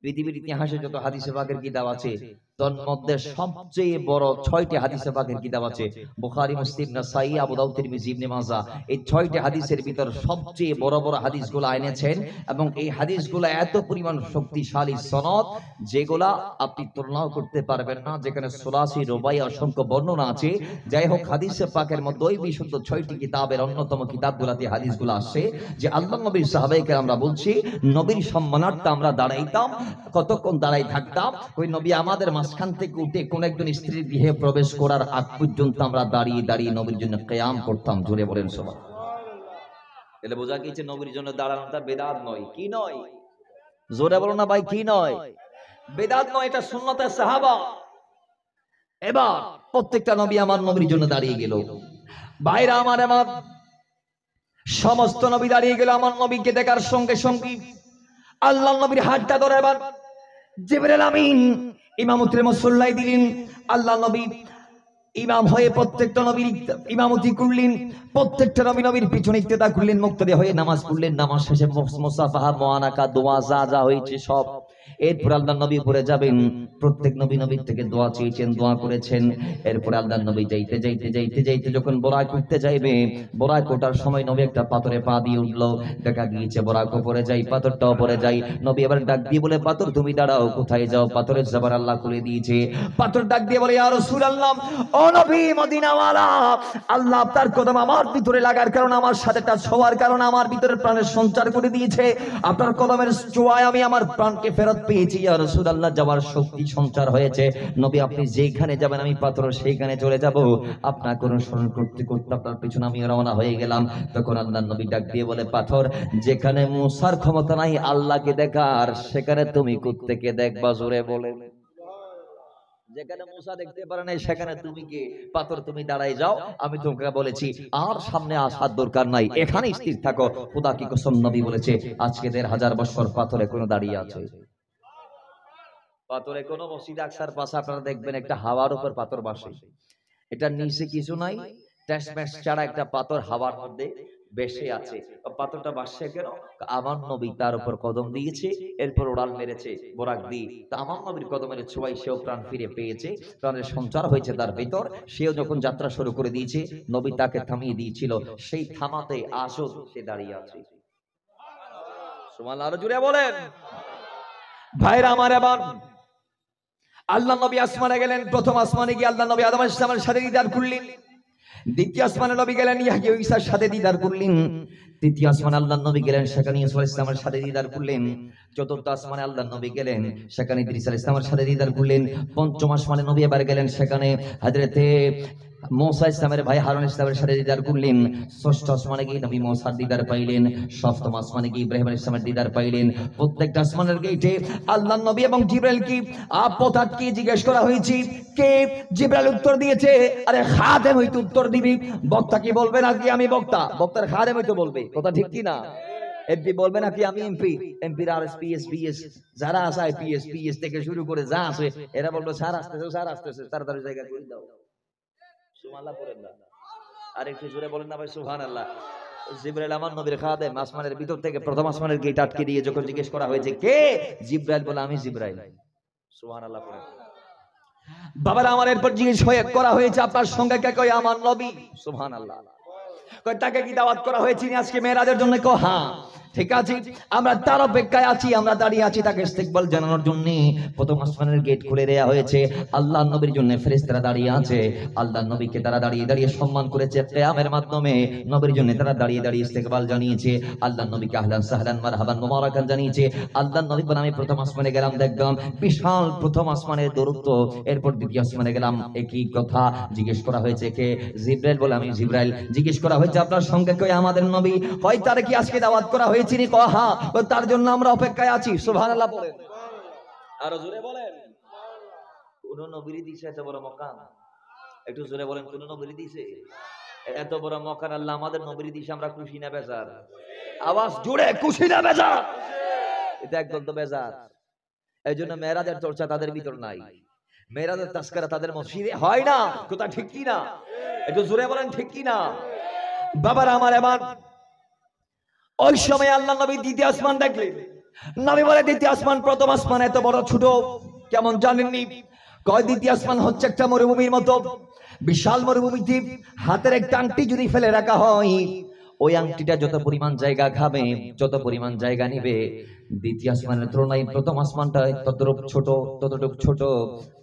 পৃথিবীর ইতিহাসে যত হাদিসে পাকের কিতাব আছে, তন্মধ্যে সবচেয়ে বড় 6টি হাদিসে পাকের কিতাব আছে, বুখারী, মুসলিম, নাসাই, আবু দাউদ, তিরমিজি, ইবনে মাজাহ। এই 6টি হাদিসের ভিতর সবচেয়ে বড় বড় হাদিসগুলো এনেছেন এবং এই হাদিসগুলো এত পরিমাণ শক্তিশালী সনদ যেগুলা আপনি তুলনাও করতে পারবেন না, যেখানে 84 রুবাই অসংখ্য বর্ণনা আছে। যাই হোক, হাদিসে পাকের মধ্যে ওই বিশুদ্ধ 6টি কিতাবের অন্যতম কিতাবগুলোতে হাদিসগুলো আসছে যে আল্লাহ নবীর সাহাবায়ে আমরা বলছি নবীর সম্মানার্থে আমরা দাঁড়াইতাম, কতক্ষণ দাঁড়াই থাকতাম, ওই নবী আমাদের মাঝখান থেকে উঠে কোন একজন স্ত্রীর গৃহে প্রবেশ করার আগ পর্যন্ত আমরা দাঁড়িয়ে দাঁড়িয়ে নবীর জন্য কিয়াম করতাম। জোরে বলেন সুবহানাল্লাহ। তাহলে বোঝা গেছে নবীর জন্য দাঁড়ানোটা বেদাত নয়। কি নয়? জোরে বলো না ভাই, কি নয়? বেদাত নয়, এটা সুন্নতে সাহাবা। এবার প্রত্যেকটা নবী আমার নবীর জন্য দাঁড়িয়ে গেল। ভাইরা আমার, আমার সমস্ত নবী দাঁড়িয়ে গেল আমার নবীকে দেখার সঙ্গে সঙ্গে আল্লাহ নবীর হাতটা ধরে এবার জিবরাইল আমিন ইমামতির মুসল্লাই দিলেন। আল্লাহ নবী ইমাম হয়ে প্রত্যেকটা নবীর ইমামতি করলেন, প্রত্যেকটা নবী নবীর পিছনে ইক্তেদা করলেন, মুক্তাদি হয়ে নামাজ পড়লেন। নামাজ শেষে মুসাফাহা, মুআনাকা, দোয়া যা যা হয়েছে সব। এরপর আল্লাহ নবী পড়ে যাবেন, প্রত্যেক নবী নবীর থেকে দোয়া চেয়েছেন, দোয়া করেছেন। এরপর আল্লাহ নবী যাইতে যাইতে যাইতে যাইতে যখন বোরাক উঠতে যাইবে, বোরাক ওঠার সময় নবী একটা পাথরে পা দিয়ে উঠলো, দেখা গিয়েছে বোরাকও পড়ে যাই, পাথরটাও পড়ে যাই। নবী এবার ডাক দিয়ে বলে, পাথর তুমি দাঁড়াও, কোথায় যাও? পাথরের জবান আল্লাহ খুলে দিয়েছে। পাথর ডাক দিয়ে বলে, ইয়া রাসূলুল্লাহ, ও নবী মদিনাওয়ালা, আল্লাহ আপনার কদম আমার ভিতরে লাগার কারণে, আমার সাথে টাচ হওয়ার কারণে আমার ভিতরে প্রাণের সঞ্চার করে দিয়েছে। আপনার কদমের ছোঁয়ায় আমি আমার প্রাণকে ফেরত পেয়েছি। ইয়া রাসূলুল্লাহ, যাওয়ার শক্তি সঞ্চার হয়েছে। নবী আপনি যেখানে যাবেন আমি পাথর সেইখানে চলে যাব। আপনার অনুসরণ করতে করতে আপনার পিছনে আমি রওনা হয়ে গেলাম। তখন আল্লাহ নবী ডাক দিয়ে বলে, পাথর, যেখানে মুসার ক্ষমতা নাই আল্লাহকে দেখার, সেখানে তুমি কোত্থেকে দেখবা? জোরে বলে। যেখানে মুসা দেখতে পারে নাই সেখানে তুমি কে? পাথর তুমি দাঁড়াই যাও, আমি তোমাকে বলেছি আর সামনে আসার দরকার নাই, এখানে স্থির থাকো। খোদা কি কসম, নবী বলেছে আজকে 1500 বছর পাথরে কোনো দাঁড়িয়ে আছে? পাথরে কোনো মসজিদ আকসার পাশে আপনারা দেখবেন একটা হাওয়ার উপর পাথর বাসে, এটা নিচে কিছু নাই, ট্যাসম্যাস ছাড়া একটা পাথর হাওয়ার মধ্যে বেশে আছে। পাথরটা বাসছে কেন? আমার নবী তার উপর কদম দিয়েছে, এরপর ওড়াল মেরেছে বোরাক দিয়ে। তা আমার নবীর কদমের ছোঁয়ায় সেও প্রাণ ফিরে পেয়েছে, প্রাণের সঞ্চার হয়েছে তার ভিতর। সেও যখন যাত্রা শুরু করে দিয়েছে, নবী তাকে থামিয়ে দিয়েছিল, সেই থামাতে আজও সে দাঁড়িয়ে আছে। সুবহানাল্লাহ, আরো জুড়ে বলেন। ভাইরা আমার, এবার আল্লাহ নবী আসমানে গেলেন। প্রথম আসমানে গিয়ে আল্লাহ নবী আদম আলাইহিস সালামের সাথে দিদার করলেন। দ্বিতীয় আসমানে নবী গেলেন, ইয়াহইয়া ঈসার সাথে দিদার করলেন। তৃতীয় আসমানে আল্লাহ নবী গেলেন, সেখানে ঈসা আলাইহিস সালামের সাথে দিদার করলেন। চতুর্থ আসমানে আল্লাহ নবী গেলেন, সেখানে ইদ্রিস আলাইহিস সালামের সাথে দিদার করলেন। পঞ্চম আসমানে নবী এবার গেলেন, সেখানে হযরতে মুসা ইসলামের ভাই হারুন ইসলামের সাথে দিদার করলেন। ষষ্ঠ আসমানে গিয়ে নবী মুসার দিদার পাইলেন। সপ্তম আসমানে গিয়ে ইব্রাহিম আলাইহিস সালামের দিদার পাইলেন। প্রত্যেকটা আসমানের গেটে আল্লাহ নবী এবং জিবরাইল কি আপতাত কি জিজ্ঞেস করা হয়েছে, কে? জিবরাইল উত্তর দিয়েছে, আরে খাদেম হইতে উত্তর দিবি। বক্তা কি বলবে নাকি আমি বক্তা? বক্তার খাদেম হইতে বলবে, কথা ঠিক কি না? এমপি বলবে নাকি আমি এমপি? এমপির আর এস, পিএস, পিএস যারা আছে, আইপিএস, পিএস থেকে শুরু করে যা আছে, এরা বলবে স্যার আসতেছে, স্যার আসতেছে, তাড়াতাড়ি জায়গা করে দাও। সুবহানাল্লাহ বলেন না? আর একটু জোরে বলেন না ভাই, সুবহানাল্লাহ। জিবরাইল আমার নবীর খাদেম, আসমানের ভিতর থেকে প্রথম আসমানের গেট আটকে দিয়ে যখন জিজ্ঞেস করা হয়েছে কে, জিবরাইল বলে আমি জিবরাইল। সুবহানাল্লাহ বলেন। বাবার আমার এরপর জিজ্ঞেস করা হয়েছে আপনার সঙ্গে কে? কয় আমার নবী। সুবহানাল্লাহ। কয় তাকে কি দাওয়াত করা হয়েছে আজকে মেরাজের জন্য? কয় হ্যাঁ। ঠিক আছে, আমরা তার অপেক্ষায় আছি, আমরা দাঁড়িয়ে আছি তাকে ইস্তেকবাল জানানোর জন্য। প্রথম আসমানের গেট খুলে দেয়া হয়েছে, আল্লাহ নবীর জন্য ফেরেশতারা দাঁড়িয়ে আছে। আল্লাহ নবীকে তারা দাঁড়িয়ে দাঁড়িয়ে সম্মান করেছে, কিয়ামের মাধ্যমে নবীর জন্য তারা দাঁড়িয়ে দাঁড়িয়ে ইস্তেকবাল জানিয়েছে। আল্লাহ নবীকে আহলান সাহলান মারহাবান মুবারাকান জানিয়েছে। আল্লাহ নবী বলে আমি প্রথম আসমানে গেলাম, দেখলাম বিশাল প্রথম আসমানের দূরত্ব। এরপর দ্বিতীয় আসমানে গেলাম, একই কথা জিজ্ঞেস করা হয়েছে কে? জিবরাইল বলে আমি জিবরাইল। জিজ্ঞেস করা হয়েছে আপনার সঙ্গে কে? আমাদের নবী। হয় তার কি আজকে দাওয়াত করা হয়েছে? তার জন্য আমরা অপেক্ষায় আছি। সুবহানাল্লাহ বলেন, আরো জোরে বলেন। কোন নবীর দিছে এত বড় মকাম? একটু জোরে বলেন, কোন নবীর দিছে এত বড় মকাম? আল্লাহ আমাদের নবীর দিছে, আমরা খুশি না বেজার? আওয়াজ জোরে, খুশি না বেজার? এটা একদম তো বেজার। এই জন্য মেরাজের চর্চা তাদের ভিতর নাই, মেরাজের তাস্করা তাদের মসজিদে হয় না। কথা ঠিক কি না? একটু জোরে বলেন, ঠিক কি না? বাবার আমার, এবার ওই সময় আল্লাহ নবী দ্বিতীয় আসমান দেখলেন। নবী বলে দ্বিতীয় আসমান প্রথম আসমান এত বড় ছোট কেমন জানেননি? কয় দ্বিতীয় আসমান হচ্ছে একটা মরুভূমির মতো, বিশাল মরুভূমিতে হাতের একটা আংটি যদি ফেলে রাখা হয়, ওই আংটিটা যত পরিমাণ জায়গা খাবে, যত পরিমাণ জায়গা নিবে, দ্বিতীয় আসমানের তুলনায় প্রথম আসমানটা ততটুক ছোট, ততটুক ছোট।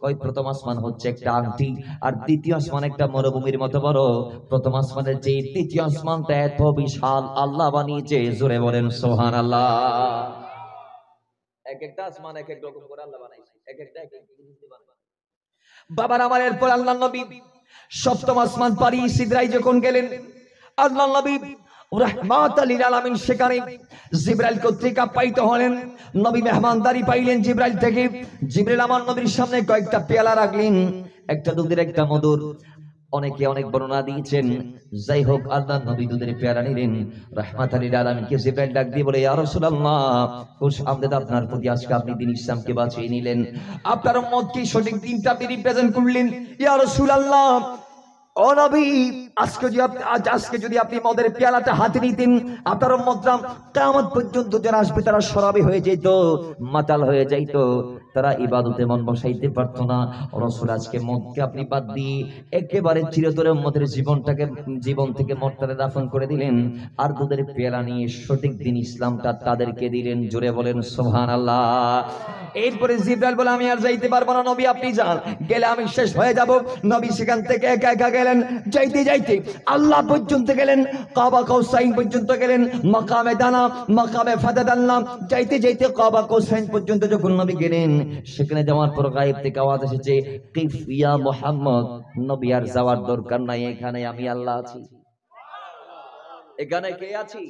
ওই প্রথম আসমান হচ্ছে একটা আংটি, আর দ্বিতীয় আসমান একটা মরুভূমির মতো বড়। প্রথম আসমানের যে দ্বিতীয় আসমানটা এত বিশাল, আল্লাহ বানিয়েছে, জোরে বলেন সুবহানাল্লাহ। এক একটা আসমান এক এক রকম করে আল্লাহ বানাইছে, এক একটা এক এক জিনিস দিয়ে বানাইছে। বাবার আমার এরপর আল্লাহ নবী সপ্তম আসমান পারি সিদরাই যখন গেলেন, আল্লাহ নবী রাহমাতাল লিল আলামিন সেখানে জিবরাইল কর্তৃক আপ্যায়িত হলেন। নবী মেহমানদারি পাইলেন জিবরাইল থেকে। জিবরাইল আমার নবীর সামনে কয়েকটা পেয়ালা রাখলেন, একটা দুধের একটা মধুর। অনেকে অনেক বর্ণনা দিয়েছেন, যাই হোক আল্লাহ নবী দুধের পেয়ালা নিলেন। রাহমাতাল লিল আলামিনকে জিবরাইল ডাক দিয়ে বলে, ইয়া রাসূলুল্লাহ, খুশ আমদেদ আপনার প্রতি, আজকে আপনি দ্বীন ইসলামকে বাঁচিয়ে নিলেন, আপনার উম্মতকে সঠিক দ্বীনটা আপনি রিপ্রেজেন্ট করলেন। ইয়া রাসূলুল্লাহ, ও নবী, আজকে যদি আপনি মদের পেয়ালাটা হাতে নিতেন, আপনার উম্মতরা কিয়ামত পর্যন্ত যারা আসবে তারা শরাবী হয়ে যেত, মাতাল হয়ে যাইত, তারা ইবাদতে মন বসাইতে পারতো না। রাসূল, আজকে মদকে আপনি বাদ দিয়ে একেবারে চিরতরে উম্মতের জীবন থেকে মদটাকে দাফন করে দিলেন, আর দুধের পেয়ালা নিয়ে সঠিক দ্বীন ইসলামটা তাদেরকে দিলেন। জোরে বলেন সুবহানাল্লাহ। এরপরে জিবরাইল বলে, আমি আর যাইতে পারবো না নবী, আপনি যান, গেলে আমি শেষ হয়ে যাব। নবী সেখান থেকে একা একা গেলেন, যাইতে যাইতে আল্লাহ পর্যন্ত গেলেন, কাবা কৌসাইন পর্যন্ত গেলেন, মাকামে দানা, মাকামে ফাদাদাল্লাহ, যাইতে যাইতে কাবা কৌসাইন পর্যন্ত যখন নবী গেলেন, সেখানে যাওয়ার পর গায়েব থেকে আওয়াজ এসেছে, কিফ ইয়া মুহাম্মদ, নবী আর যাওয়ার দরকার নাই, এখানে আমি আল্লাহ আছি। এখানে কে আছি?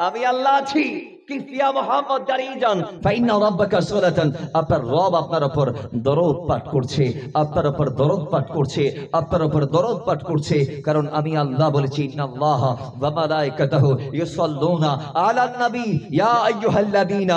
আমি আল্লাহ আছি। কিফিয়া মুহাম্মদ দাঁড়িয়ে যান, ফাইন্না রাব্বাকা সালাতান, আপনার রব আপনার উপর দরুদ পাঠ করছে, আপনার উপর দরুদ পাঠ করছে, আপনার উপর দরুদ পাঠ করছে, কারণ আমি আল্লাহ বলেছি, ইন্নাল্লাহ ওয়া মালাইকাতাহু ইউসাল্লুনা আলান নবী ইয়া আইয়ুহাল্লাযীনা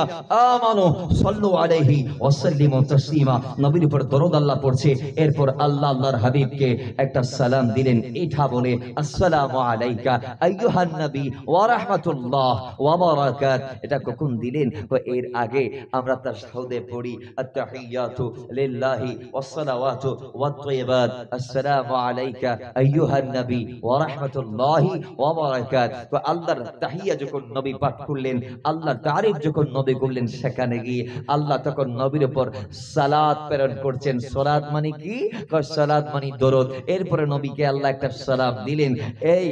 আমানু সাল্লু আলাইহি ওয়া সাল্লিমু তাসলিমা। নবীর উপর দরুদ আল্লাহ পড়ছে। এরপর আল্লাহ আল্লাহর হাবিবকে একটা সালাম দিলেন, এটা বলে, আসসালামু আলাইকা আইয়ুহান নবী ওয়া রাহমাতুল্লাহ ওয়া বারাকাত। এটা কখন দিলেন? এর আগে আমরা তাশাহুদে পড়ি, আত-তাহিয়াতু লিল্লাহি ওয়াস-সালাওয়াতু ওয়াত-তাইয়্যিবাত, আসসালামু আলাইকা আইয়ুহান নবী ওয়া রাহমাতুল্লাহি ওয়া বারাকাত। তো আল্লাহর তাহিয়া যখন নবী পাঠ করলেন, আল্লাহর তারিফ যখন নবী করলেন, সেখানে গিয়ে আল্লাহ তখন নবীর উপর সালাত প্রেরণ করছেন। সালাত মানে কি? সালাত মানে দরুদ। এরপরে নবীকে আল্লাহ একটা সালাম দিলেন। এই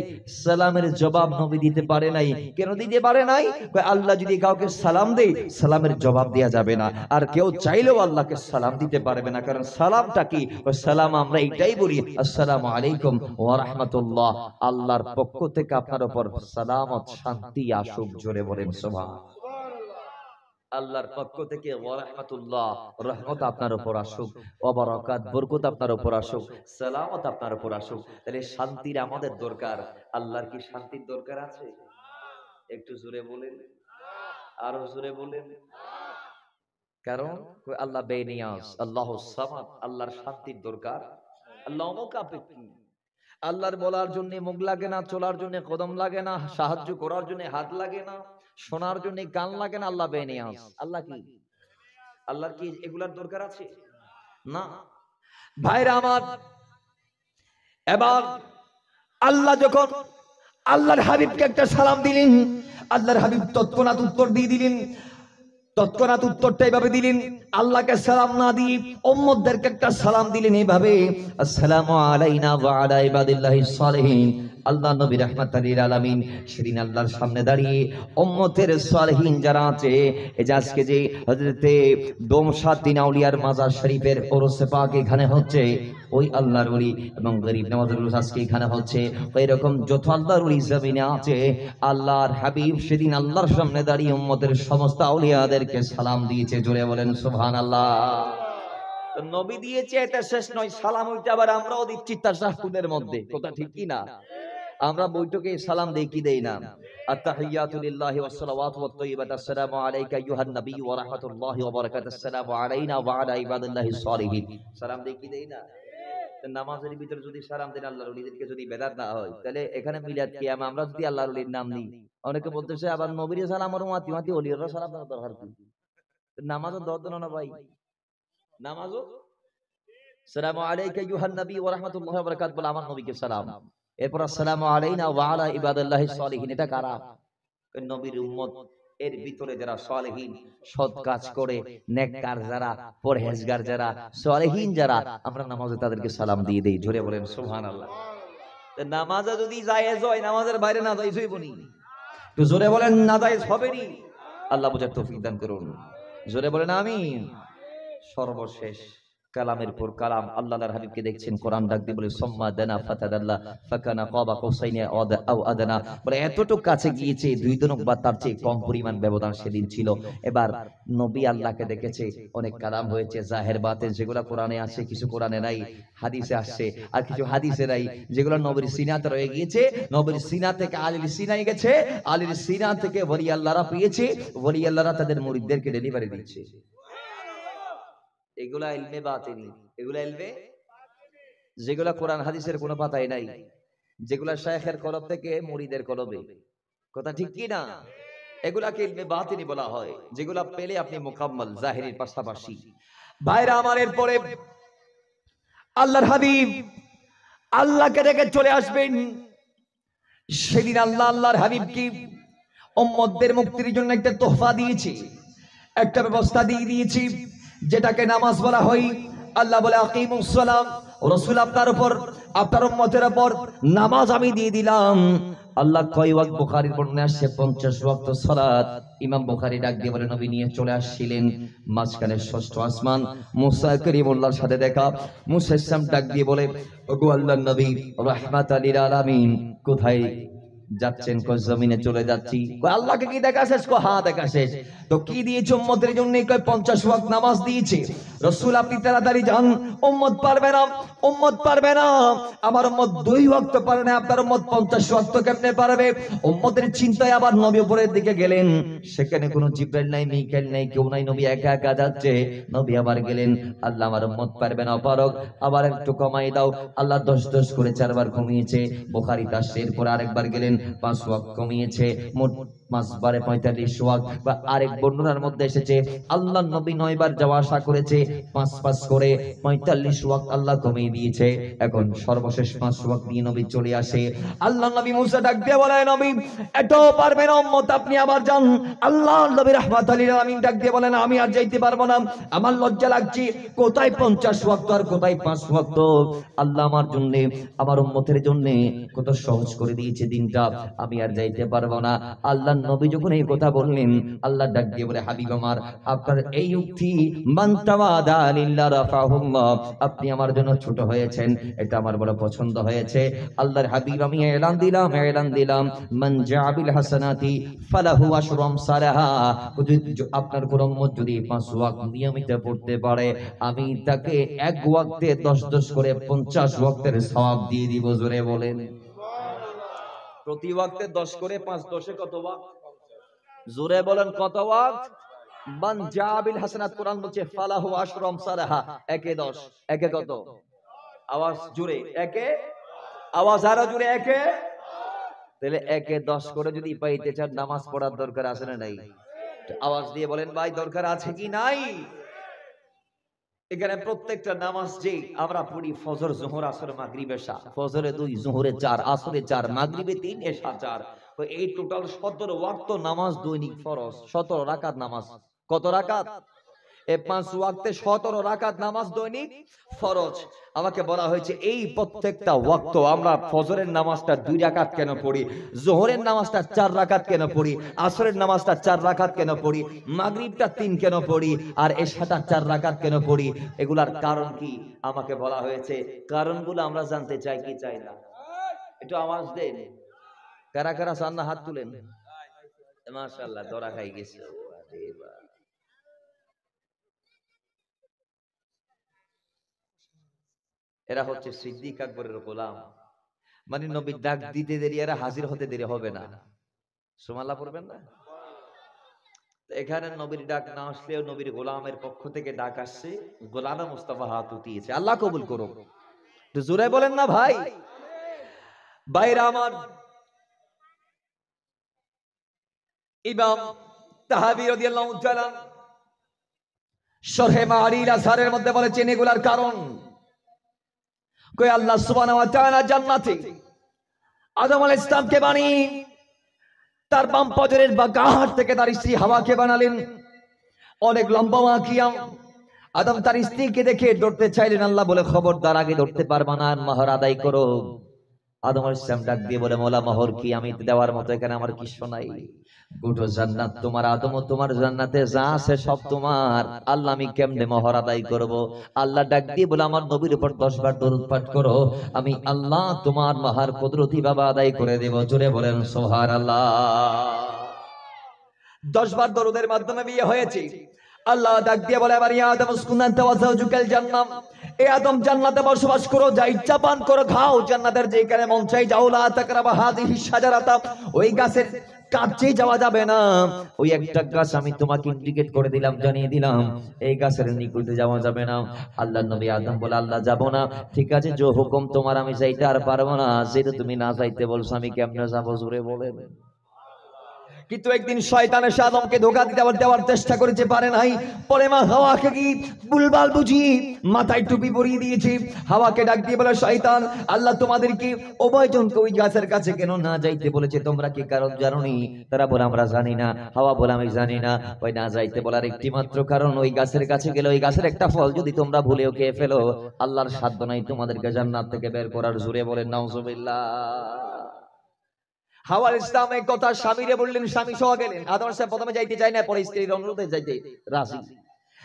সালামের জবাব নবী দিতে পারে নাই। কেন দিতে পারে নাই? আল্লাহ যদি কাউকে সালাম দেয়, সালামের জবাব দেয়া যাবে না, আর কেউ চাইলেও আল্লাহকে সালাম দিতে পারবে না। কারণ সালামটা কি? সালাম আমরা এইটাই বলি, আসসালামু আলাইকুম ওয়া রাহমাতুল্লাহ, আল্লাহর পক্ষ থেকে আপনার উপর সালামত, শান্তি আসুক। জোরে বলেন সুবহানাল্লাহ। আল্লাহর পক্ষ থেকে ওয়া রাহমাতুল্লাহ, রহমত আপনার উপর আসুক, ওয়া বারাকাত, বরকত আপনার উপর আসুক, সালামত আপনার উপর আসুক। তাহলে শান্তির আমাদের দরকার। আল্লাহর কি শান্তির দরকার আছে? একটু জোরে বলেন, আরো জোরে বলেন। কারণ আল্লাহ বেনিয়াজ, আল্লাহুস সামাদ, আল্লাহর শান্তির দরকার। আল্লাহ অমুখাপেক্ষী। আল্লাহর বলার জন্য মুখ লাগে না, চলার জন্য কদম লাগে না, সাহায্য করার জন্য হাত লাগে না, শোনার জন্য কান লাগে না। আল্লাহ বেনিয়াজ। আল্লাহ কি? আল্লাহর কি এগুলার দরকার আছে? না। ভাইরা আমার, এবার আল্লাহ যখন আল্লাহর হাবিবকে একটা সালাম দিলেন, আল্লাহর হাবিব তৎক্ষণাৎ উত্তর দিয়ে দিলেন। তৎক্ষণাৎ উত্তরটা এইভাবে দিলেন, আল্লাহকে সালাম না দিয়ে উম্মতদেরকে একটা সালাম দিলেন এইভাবে, আসসালামু আলাইনা ওয়া আলা ইবাদিল্লাহিস সালিহিন। আল্লাহ নবী রাহমাতাল লিল আলামিন সেদিন আল্লাহর সামনে দাঁড়িয়ে উম্মতের সালেহিন যারা আছে, এই যে আজকে যে হযরতে দোমশাদ্দিন আউলিয়ার মাজার শরীফের ওরসে পাক এখানে হচ্ছে, ওই আল্লাহর ওলি এবং গরিব নওয়াজুল আজকে এখানে হচ্ছে, এরকম যত আল্লাহর ওলি জমিনে আছে, আল্লাহর হাবিব সেদিন আল্লাহর সামনে দাঁড়িয়ে উম্মতের সমস্ত আউলিয়াদেরকে সালাম দিয়েছে। জোরে বলেন সুবহানাল্লাহ। তো নবী দিয়েছে, এটা শেষ নয়, সালাম ওইটা আবার আমরাও দিচ্ছি তাশাহুদের মধ্যে। কথা ঠিক কি না? আমরা বৈঠকে সালাম দেই কি দেই না? আত-তাহিয়াতু লিল্লাহি ওয়াস সালাওয়াতু ওয়াত তাইয়্যিবাত, আসসালামু আলাইকা আইয়ুহান নবী ওয়া রাহমাতুল্লাহি ওয়া বারাকাতুহু, আসসালামু আলাইনা ওয়া আলা ইবাদিল্লাহিস সালিহিন। সালাম দেই কি দেই না? নামাজের ভিতরে যদি সালাম দেন আল্লাহর ওলিদেরকে, যদি বেদাত না হয়, তাহলে এখানে মিলাদ কি? আমরা যদি আল্লাহর ওলির নাম নিই, অনেকে বলতেছে আবার নবীর সালাম আর মাতি মাতি ওলির সালাম দেওয়ার দরকার কি? নামাজও দরদ না ভাই, নামাজও সালামু আলাইকা আইয়ুহান নবী ওয়া রাহমাতুল্লাহি ওয়া বারাকাতুহু বলে আমার নবীকে সালাম। এরপর আসসালামু আলাইনা ওয়া আলা ইবাদিল্লাহিস সলিহিন, এটা কারা? নবীর উম্মত এর ভিতরে যারা সলিহিন, সৎ কাজ করে, নেককার যারা, পরহেজগার যারা, সলিহিন যারা, আমরা নামাজে তাদেরকে সালাম দিয়ে দেই। জোরে বলেন সুবহানাল্লাহ। নামাজে যদি জায়েজ হয়, নামাজের বাইরে না জায়েজ হইব নি? তো জোরে বলেন না জায়েজ হবে নি? আল্লাহ বুঝার তৌফিক দান করুন। জোরে বলেন আমিন। সর্বশেষ কালামের পর কালাম আল্লাহর হাবিবকে দেখছেন কোরআন ডাক দিয়ে বলে সুম্মা দানা ফাতাদাল্লা ফাকানা কাবা কাউসাইনি আও আদনা, বলে এতটুকু কাছে গিয়েছে, দুই দনক বা তার চেয়ে কম পরিমাণ ব্যবধান সেদিন ছিল। এবার নবী আল্লাহকে দেখেছে। অনেক কালাম হয়েছে জাহের বাতেন, যেগুলো কোরআনে আছে, কিছু কোরআনে নাই, হাদিসে আসছে, আর কিছু হাদিসে নাই, যেগুলো নবীর সিনাতে রয়ে গিয়েছে। নবীর সিনা থেকে আলীর সিনায় গেছে, আলীর সিনা থেকে ওলি আল্লাহরা পেয়েছে, ওলি আল্লাহরা তাদের মুরিদদেরকে ডেলিভারি দিচ্ছে। এগুলা ইলমে বাতিনি, এগুলা ইলমে, যেগুলা কোরআন হাদিসের কোনো পাতাই নাই, যেগুলা শায়েখের কলব থেকে মুরিদের কলবে। কথা ঠিক কি না? এগুলাকে ইলমে বাতিনি বলা হয়, যেগুলা পেলে আপনি মুকাম্মাল জাহিরের পাশাপাশি। ভাইরা আমার, এরপরে আল্লাহর হাবিব আল্লাহকে ডেকে চলে আসবেন। সেদিন আল্লাহ আল্লাহর হাবিবকে উম্মতদের মুক্তির জন্য একটা তোহফা দিয়েছে, একটা ব্যবস্থা দিয়ে দিয়েছি, যেটাকে নামাজ বলা হয়। আল্লাহ বলে আকিমুস সালাম, রাসূল আপনার উপর, আপনার উম্মতের উপর নামাজ আমি দিয়ে দিলাম। আল্লাহ কয় ওয়াক্ত, বুখারীর বর্ণনা আসছে 50 ওয়াক্ত সালাত। ইমাম বুখারী ডাক দিয়ে বলে নবী নিয়ে চলে আসছিলেন মাঝখানে ষষ্ঠ আসমান, মুসা করিমুল্লাহর সাথে দেখা। মুসা ইসলাম ডাক দিয়ে বলে, ওগো আল্লাহর নবী রাহমাতাল লিল আলামিন, কোথায় যাচ্ছেন? কয় জমিনে চলে যাচ্ছি। কয় আল্লাহকে কি দেখা শেষ? কয় হ্যাঁ দেখা শেষ। তো কি দিয়েছে উম্মতের জন্য? কয় 50 ওয়াক্ত নামাজ দিয়েছে। রাসূল আপনি তাড়াতাড়ি যান, উম্মত পারবে না, উম্মত পারবে না, আমার উম্মত 2 ওয়াক্ত পারে না, আপনার উম্মত 50 ওয়াক্ত কেমনে পারবে? উম্মতের চিন্তায় আবার নবী উপরের দিকে গেলেন, সেখানে কোনো জিবরাইল নাই, মিকাইল নাই, কেউ নাই, নবী একা একা যাচ্ছে। নবী আবার গেলেন, আল্লাহ আমার উম্মত পারবে না, পারক, আবার একটু কমাই দাও। আল্লাহ 10 করে 4 বার কমিয়েছে, বুখারীতে আসছে। এরপর আরেকবার গেলেন, 5 ওয়াক্ত কমিয়েছে, মোট 5 বারে 45 ওয়াক্ত। বা আরেক বর্ণনার মধ্যে এসেছে আল্লাহ নবী 9 বার যাওয়া আসা করেছে, 5 করে 45 ওয়াক্ত আল্লাহ কমিয়ে দিয়েছে। এখন সর্বশেষ 5 ওয়াক্ত দিয়ে নবী চলে আসে। আল্লাহ নবী মুসা ডাক দিয়ে বলে, নবী এটাও পারবে না উম্মত, আপনি আবার যান। আল্লাহ নবী রাহমাতুল লিল আলামিন ডাক দিয়ে বলেন, আমি আর যাইতে পারবো না, আমার লজ্জা লাগছে। কোথায় 50 ওয়াক্ত আর কোথায় 5 ওয়াক্ত? আল্লাহ আমার জন্য, আমার উম্মতের জন্য কত সহজ করে দিয়েছে দিনটা, আমি আর যাইতে পারবো না। আল্লাহ নবী যখন এই কথা বললেন, আল্লাহ ডাক দিয়ে বলে, হাবিব আমার, আপনার এই উক্তি মান তাওয়াদা লিল্লাহ রাফাহুল্লাহ, আপনি আমার জন্য ছোট হয়েছেন, এটা আমার বড় পছন্দ হয়েছে। আল্লাহর হাবিব আমি এলান দিলাম, মান জাবিল হাসানাতি ফালাহু আশরু আমসালাহা, আপনার কোন উম্মত যদি 5 ওয়াক্ত নিয়মিত পড়তে পারে, আমি তাকে এক ওয়াক্তে 10 করে 50 ওয়াক্তের সওয়াব দিয়ে দিব। জোরে বলেন প্রতি ওয়াক্তে 10 করে 5 10 কত ওয়াক্ত? জোরে বলেন কত ওয়াক্ত? মান জাবিল হাসানাত, কোরআন বলছে ফালাহু আশরু আমসালাহা, একে 10, একে কত? আওয়াজ জুড়ে একে, আওয়াজ আরো জুড়ে একে। তাহলে একে 10 করে যদি পাইতে চান, নামাজ পড়ার দরকার আছে না নাই? আওয়াজ দিয়ে বলেন ভাই, দরকার আছে কি নাই? এখানে প্রত্যেকটা নামাজ যে আমরা পড়ি, ফজর, যোহর, আসর, মাগরিব, এশা, ফজরে 2, যোহরে 4, আসরে 4, মাগরিবে 3, এশা 4, তো এই টোটাল 17 ওয়াক্ত নামাজ দৈনিক ফরজ। 17 রাকাত নামাজ। কত রাকাত? এই 5 ওয়াক্তে 17 রাকাত নামাজ দৈনিক ফরজ। আমাকে বলা হয়েছে এই প্রত্যেকটা ওয়াক্ত আমরা ফজরের নামাজটা 2 রাকাত কেন পড়ি, যোহরের নামাজটা 4 রাকাত কেন পড়ি, আসরের নামাজটা 4 রাকাত কেন পড়ি, মাগরিবটা 3 কেন পড়ি, আর এশাটা 4 রাকাত কেন পড়ি, এগুলার কারণ কি আমাকে বলা হয়েছে। কারণগুলো আমরা জানতে চাই কি চাই না? একটু আওয়াজ দেন, কারা কারা চান না হাত তুলেন। মাশাআল্লাহ, ধরা খাই গেছে। এরা হচ্ছে সিদ্দিক আকবরের গোলাম, মানে নবীর ডাক দিতে দেরি, এরা হাজির হতে দেরি হবে না। সুবহানাল্লাহ পড়বেন না? এখানে নবীর ডাক না আসলেও নবীর গোলামের পক্ষ থেকে ডাক আসছে, গোলামে মুস্তাফা হাত উঠিয়েছে, আল্লাহ কবুল করুক। তো জোরে বলেন না ভাই। ভাইরা আমার, ইমাম তাহাবী রাদিয়াল্লাহু তাআলা শরহে মাআরিল আসারের মধ্যে বলেছেন এগুলার কারণ। কই আল্লাহ সুবহানাহু ওয়া তাআলা জান্নাতে আদম আলাইহিস সালামকে বানিয়ে তার বাম পাজরের বাগাহার থেকে তার স্ত্রী হাওয়াকে বানালেন। অনেক লম্বা ওয়াকিয়া। আদম তার স্ত্রীকে দেখে ধরতে চাইলেন, আল্লাহ বলে খবরদার, আগে ধরতে পারবা না, মোহর আদায় করো। আদম আলাইহিস সালাম ডাক দিয়ে বলে, মওলা মোহর কি? আমি দেওয়ার মতো এখানে আমার কিছু নাই, গোটা জান্নাত তোমার, আদম ও তোমার জান্নাতে যা আছে সব তোমার, আল্লাহ আমি কেমনে মোহর আদায় করব? আল্লাহ ডাক দিয়ে বলে, আমার নবীর উপর 10 বার দরুদ পাঠ করো, আমি আল্লাহ তোমার মোহর কুদরতি বাবা আদায় করে দেব। জোরে বলেন সুবহানাল্লাহ। 10 বার দরুদের মাধ্যমে বিয়ে হয়েছে। আল্লাহ ডাক দিয়ে বলে, এবার ইয়া আদম উসকুন আনতা ওয়া যাওজুকাল জান্নাহ, এ আদম জান্নাতে বসবাস করো, যা ইচ্ছা পান করো, খাও, জান্নাতের যেখানে মন চাই যাও, লা তাকরাবা হাযিহি শাজারাতা, ওই গাছের কাছে যাওয়া যাবে না। ওই একটা গাছ আমি তোমাকে ইন্ডিকেট করে দিলাম, জানিয়ে দিলাম, এই গাছের নিকটে যাওয়া যাবে না। আল্লাহর নবী আদম বলে, আল্লাহ যাব না। ঠিক আছে, যে হুকুম তোমার, আমি যাইতে আর পারবো না, যেটা তুমি না যাইতে বলছো আমি কেমনে যাবো? জোরে বলেন। কিন্তু একদিন শয়তান এসে আদমকে ধোঁকা দেওয়ার চেষ্টা করেছে, পারে নাই। পরে মা হাওয়াকে কি বুলবাল বুঝি মাথায় টুপি পরিয়ে দিয়েছে। হাওয়াকে ডাক দিয়ে বলে, শয়তান, আল্লাহ তোমাদেরকে উভয়জনকে ওই গাছের কাছে কেন না যাইতে বলেছে? তোমরা কি কারণ জানোনি? তারা বলে, আমরা জানি না। হাওয়া বলে, আমি জানি না। ওই না যাইতে বলার একটি মাত্র কারণ, ওই গাছের কাছে গেলে ওই গাছের একটা ফল যদি তোমরা ভুলেও খেয়ে ফেলো, আল্লাহর সাধ্য নাই তোমাদেরকে জান্নাত থেকে বের করার। জোরে বলেন নাউজুবিল্লাহ। হাওয়া ইসলাম এই কথা স্বামীরে বললেন, স্বামী সহ গেলেন। আদম সাহেব প্রথমে যাইতে চায় না, পরে স্ত্রীর অনুরোধে যাইতে রাজি।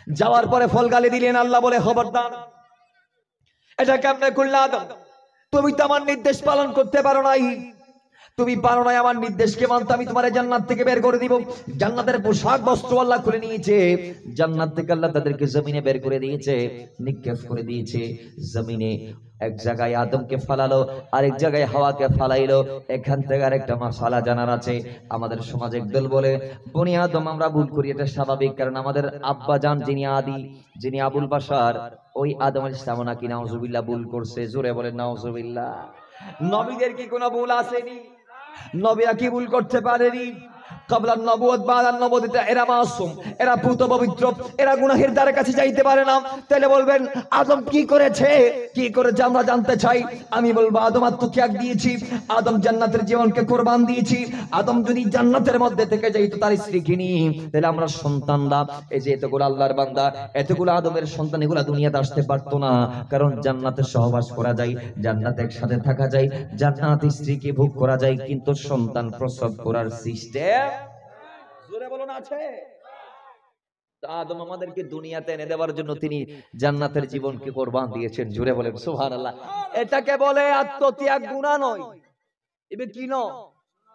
যাওয়ার পরে ফল গালি দিলেন। আল্লাহ বলে, খবরদার, এটা কেমনে করলে আদম? তুমি তো আমার নির্দেশ পালন করতে পারো নাই, তুমি পারো নাই আমার নির্দেশকে মানতে। আমি তোমার জান্নাত থেকে বের করে দিব। জান্নাতের পোশাক বস্ত্র আল্লাহ খুলে নিয়েছে, জান্নাত থেকে আল্লাহ তাদেরকে জমিনে বের করে দিয়েছে, নিক্ষেপ করে দিয়েছে জমিনে। এক জায়গায় আদমকে ফালালো, আরেক জায়গায় হাওয়াকে ফালাইলো। এখান থেকে আরেকটা মাসালা জানার আছে। আমাদের সমাজে একদল বলে, বনি আদম আমরা ভুল করি, এটা স্বাভাবিক, কারণ আমাদের আব্বা জান যিনি আদি, যিনি আবুল বাশার, ওই আদম আলাইহিস সালাম নাকি নাউজুবিল্লাহ ভুল করছে। জোরে বলেন নাউজুবিল্লাহ। নবীদের কি কোনো ভুল আসেনি? নবীরা কি ভুল করতে পারেনি? কবলার নবুয়ত বাদার নবুয়ত, এরা মাসুম, এরা পুত পবিত্র, এরা গুনাহের দ্বারের কাছে যাইতে পারে না। তাহলে বলবেন আদম কি করেছে? কি করেছে আমরা জানতে চাই। আমি বলবো, আদম আত্মত্যাগ দিয়েছি, আদম জান্নাতের জীবনকে কুরবান দিয়েছি। আদম যদি জান্নাতের মধ্যে থেকে যাইতো তার স্ত্রীকে নিয়ে, তাহলে আমরা সন্তানরা, এই যে এতগুলো আল্লাহর বান্দা, এতগুলো আদমের সন্তান, এগুলো দুনিয়াতে আসতে পারতো না। কারণ জান্নাতে সহবাস করা যায়, জান্নাতে একসাথে থাকা যায়, জান্নাতে স্ত্রীকে ভোগ করা যায়, কিন্তু সন্তান প্রসব করার সিস্টেম জোরে বলুন আছে। আদম আমাদেরকে দুনিয়াতে এনে দেওয়ার জন্য তিনি জান্নাতের জীবনকে কুরবান দিয়েছেন। জোরে বলেন সুবহানাল্লাহ। এটাকে বলে আত্মত্যাগ, গুনাহ নয়। এবে কি ন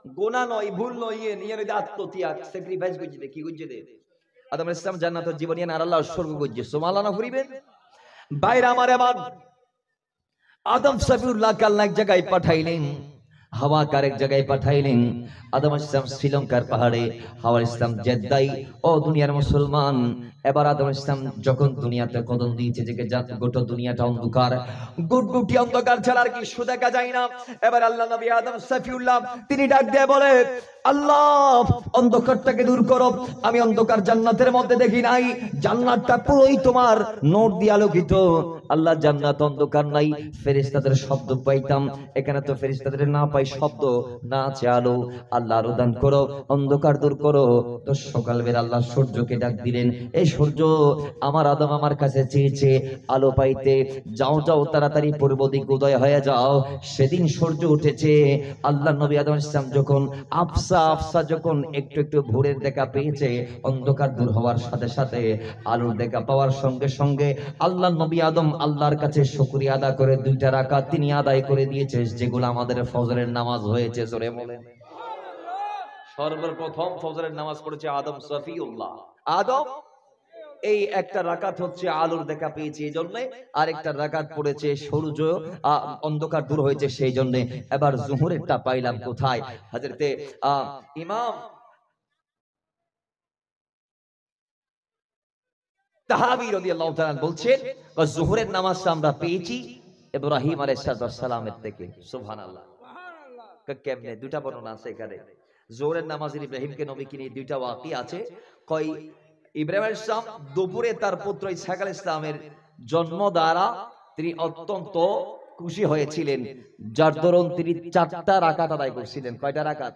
গুনাহ নয়, ভুল নয়, নিয়ে আত্মত্যাগ, স্যাক্রিফাইস করতে দে। কি করতে দে? আদম আলাইহিস সালাম জান্নাতের জীবন নিয়ে আর আল্লাহ স্বর্গ করছে। সুবহানাল্লাহ না ফুরিবেন বাইরে আমার। এবার আদম সফিউল্লাহকে আল্লাহ এক জায়গায় পাঠাইলেন, হাওয়া আরেক জায়গায় পাঠাইলেন। আদম আলাইহিস সালাম শ্রীলঙ্কার পাহাড়ে, হাওয়া আলাইহিস সালাম জেদ্দায়। ও দুনিয়ার মুসলমান, এবার আদম আলাইহিস সালাম যখন দুনিয়াতে কদম দিয়েছে, যে গোটা দুনিয়াটা অন্ধকার, গুটগুটি অন্ধকার ছাড়া আর কিছু দেখা যায় না। এবার আল্লাহ নবী আদম সফিউল্লাহ তিনি ডাক দিয়ে বলে, আল্লাহ অন্ধকারটাকে দূর করো। আমি অন্ধকার জান্নাতের মধ্যে দেখি নাই, জান্নাতটা পুরোই তোমার নূর দিয়ে আলোকিত। আল্লাহ জান্নাত অন্ধকার নাই, ফেরেশতাদের শব্দ পাইতাম, এখানে তো ফেরেশতাদের না পাই শব্দ, না আছে আলো। আল্লাহ আলো দান করো, অন্ধকার দূর করো। তো সকালবেলা আল্লাহ সূর্যকে ডাক দিলেন, এই সূর্য, আমার আদম আমার কাছে চেয়েছে আলো পাইতে, যাও যাও তাড়াতাড়ি পূর্ব দিক উদয় হয়ে যাও। সেদিন সূর্য উঠেছে। আল্লাহ নবী আদম আলাইহিস সালাম যখন আফসা যখন একটু একটু ভোরের দেখা পেয়েছে, অন্ধকার দূর হওয়ার সাথে সাথে আলোর দেখা পাওয়ার সঙ্গে সঙ্গে আল্লাহ নবী আদম আল্লাহর কাছে শুকরিয়া আদা করে 2টা রাকাত তিনি আদায় করে দিয়েছে, যেগুলো আমাদের ফজরের নামাজ হয়েছে। জোরে বলেন। সর্বপ্রথম ফজরের নামাজ পড়েছে আদম সফিউল্লাহ। আদম এই একটা রাকাত হচ্ছে আলোর দেখা পেয়েছে এই জন্য, আর একটা রাকাত পড়েছে সূর্য অন্ধকার দূর হয়েছে সেই জন্য। এবার জোহরেরটা পাইলাম কোথায়? হযরতে ইমাম তাহাবী রাদিয়াল্লাহু তাআলা বলছেন, জোহরের নামাজটা আমরা পেয়েছি ইব্রাহিম আলাইহিস সালামের থেকে। সুবহানাল্লাহ। কেমনে? 2টা বর্ণনা আছে এখানে। জোহরের নামাজের ইব্রাহিমকে নবীকে নিয়ে 2টা ওয়াকি আছে। কয় ইব্রাহিম আলাইহিস সালাম দুপুরে তার পুত্র ইসহাক আলাইহিস সালামের জন্ম দ্বারা তিনি অত্যন্ত খুশি হয়েছিলেন, যার দরুন তিনি 4টা রাকাত আদায় করছিলেন। কয়টা রাকাত?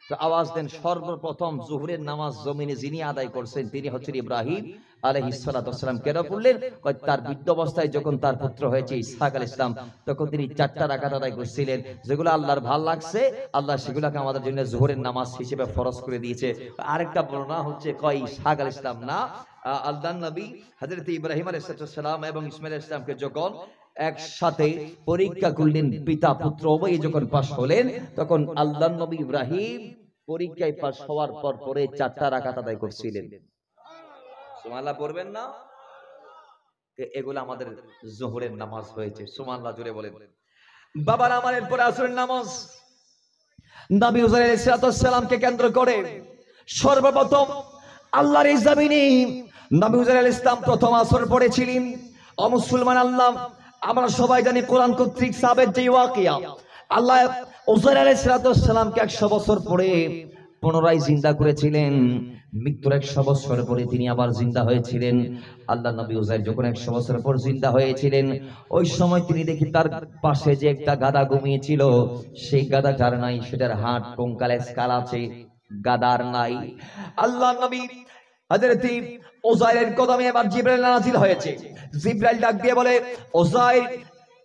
তো আওয়াজ দেন, সর্বপ্রথম জোহরের নামাজ জমিনে যিনি আদায় করছেন তিনি হচ্ছেন ইব্রাহিম আলাইহিস সালাতু ওয়াস সালাম। কেন বললেন? তার বৃদ্ধ অবস্থায় যখন তার পুত্র হয়েছে ইসহাক আলাইহিস সালাম, তখন তিনি 4টা রাকাত আদায় করছিলেন, যেগুলো আল্লাহর ভালো লাগছে। আল্লাহ সেগুলোকে আমাদের জন্য জোহরের নামাজ হিসেবে ফরজ করে দিয়েছে। আরেকটা বর্ণনা হচ্ছে কয় ইসহাক আলাইহিস সালাম না, আল্লাহর নবী হযরত ইব্রাহিম আলাইহিস সালাম এবং ইসমাঈল আলাইহিস সালামকে যখন একসাথে পরীক্ষা করলেন, পিতা পুত্র উভয়ে যখন পাশ হলেন, তখন আল্লাহর নবী ইব্রাহিম পরীক্ষায় পাশ হওয়ার পর পরে 4টা রাকাত আদায় করছিলেন। সুবহানাল্লাহ পড়বেন না? এগুলো আমাদের যোহরের নামাজ হয়েছে। সুবহানাল্লাহ জোরে বলেন। বাবার আমার এরপরে আসরের নামাজ নবী হুজুর আলাইহিস সালামকে কেন্দ্র করে সর্বপ্রথম আল্লাহর এই জমিনে নবী হুজুর আলাইহিস সালাম প্রথম আসর পড়েছিলেন। ও মুসলমান, আল্লাহ আমরা সবাই জানি কোরআন কর্তৃক সাবেত যে ওয়াকিয়া, আল্লাহ হুজুর আলাইহিস সালামকে 100 বছর পরে পুনরায় জিন্দা করেছিলেন। মৃত্যুর 100 বছর পরে তিনি আবার জিন্দা হয়েছিলেন। আল্লাহ নবী উজাইর যখন 100 বছর পর জিন্দা হয়েছিলেন, ওই সময় তিনি দেখি তার পাশে যে একটা গাদা ঘুমিয়েছিল, সেই গাদাটার নাই, সেটার হাড় কঙ্কালে স্কাল আছে, গাদার নাই। আল্লাহ নবী হযরত উজাইরের কদমে এবার জিবরাইল নাযিল হয়েছে। জিবরাইল ডাক দিয়ে বলে, উজাইর,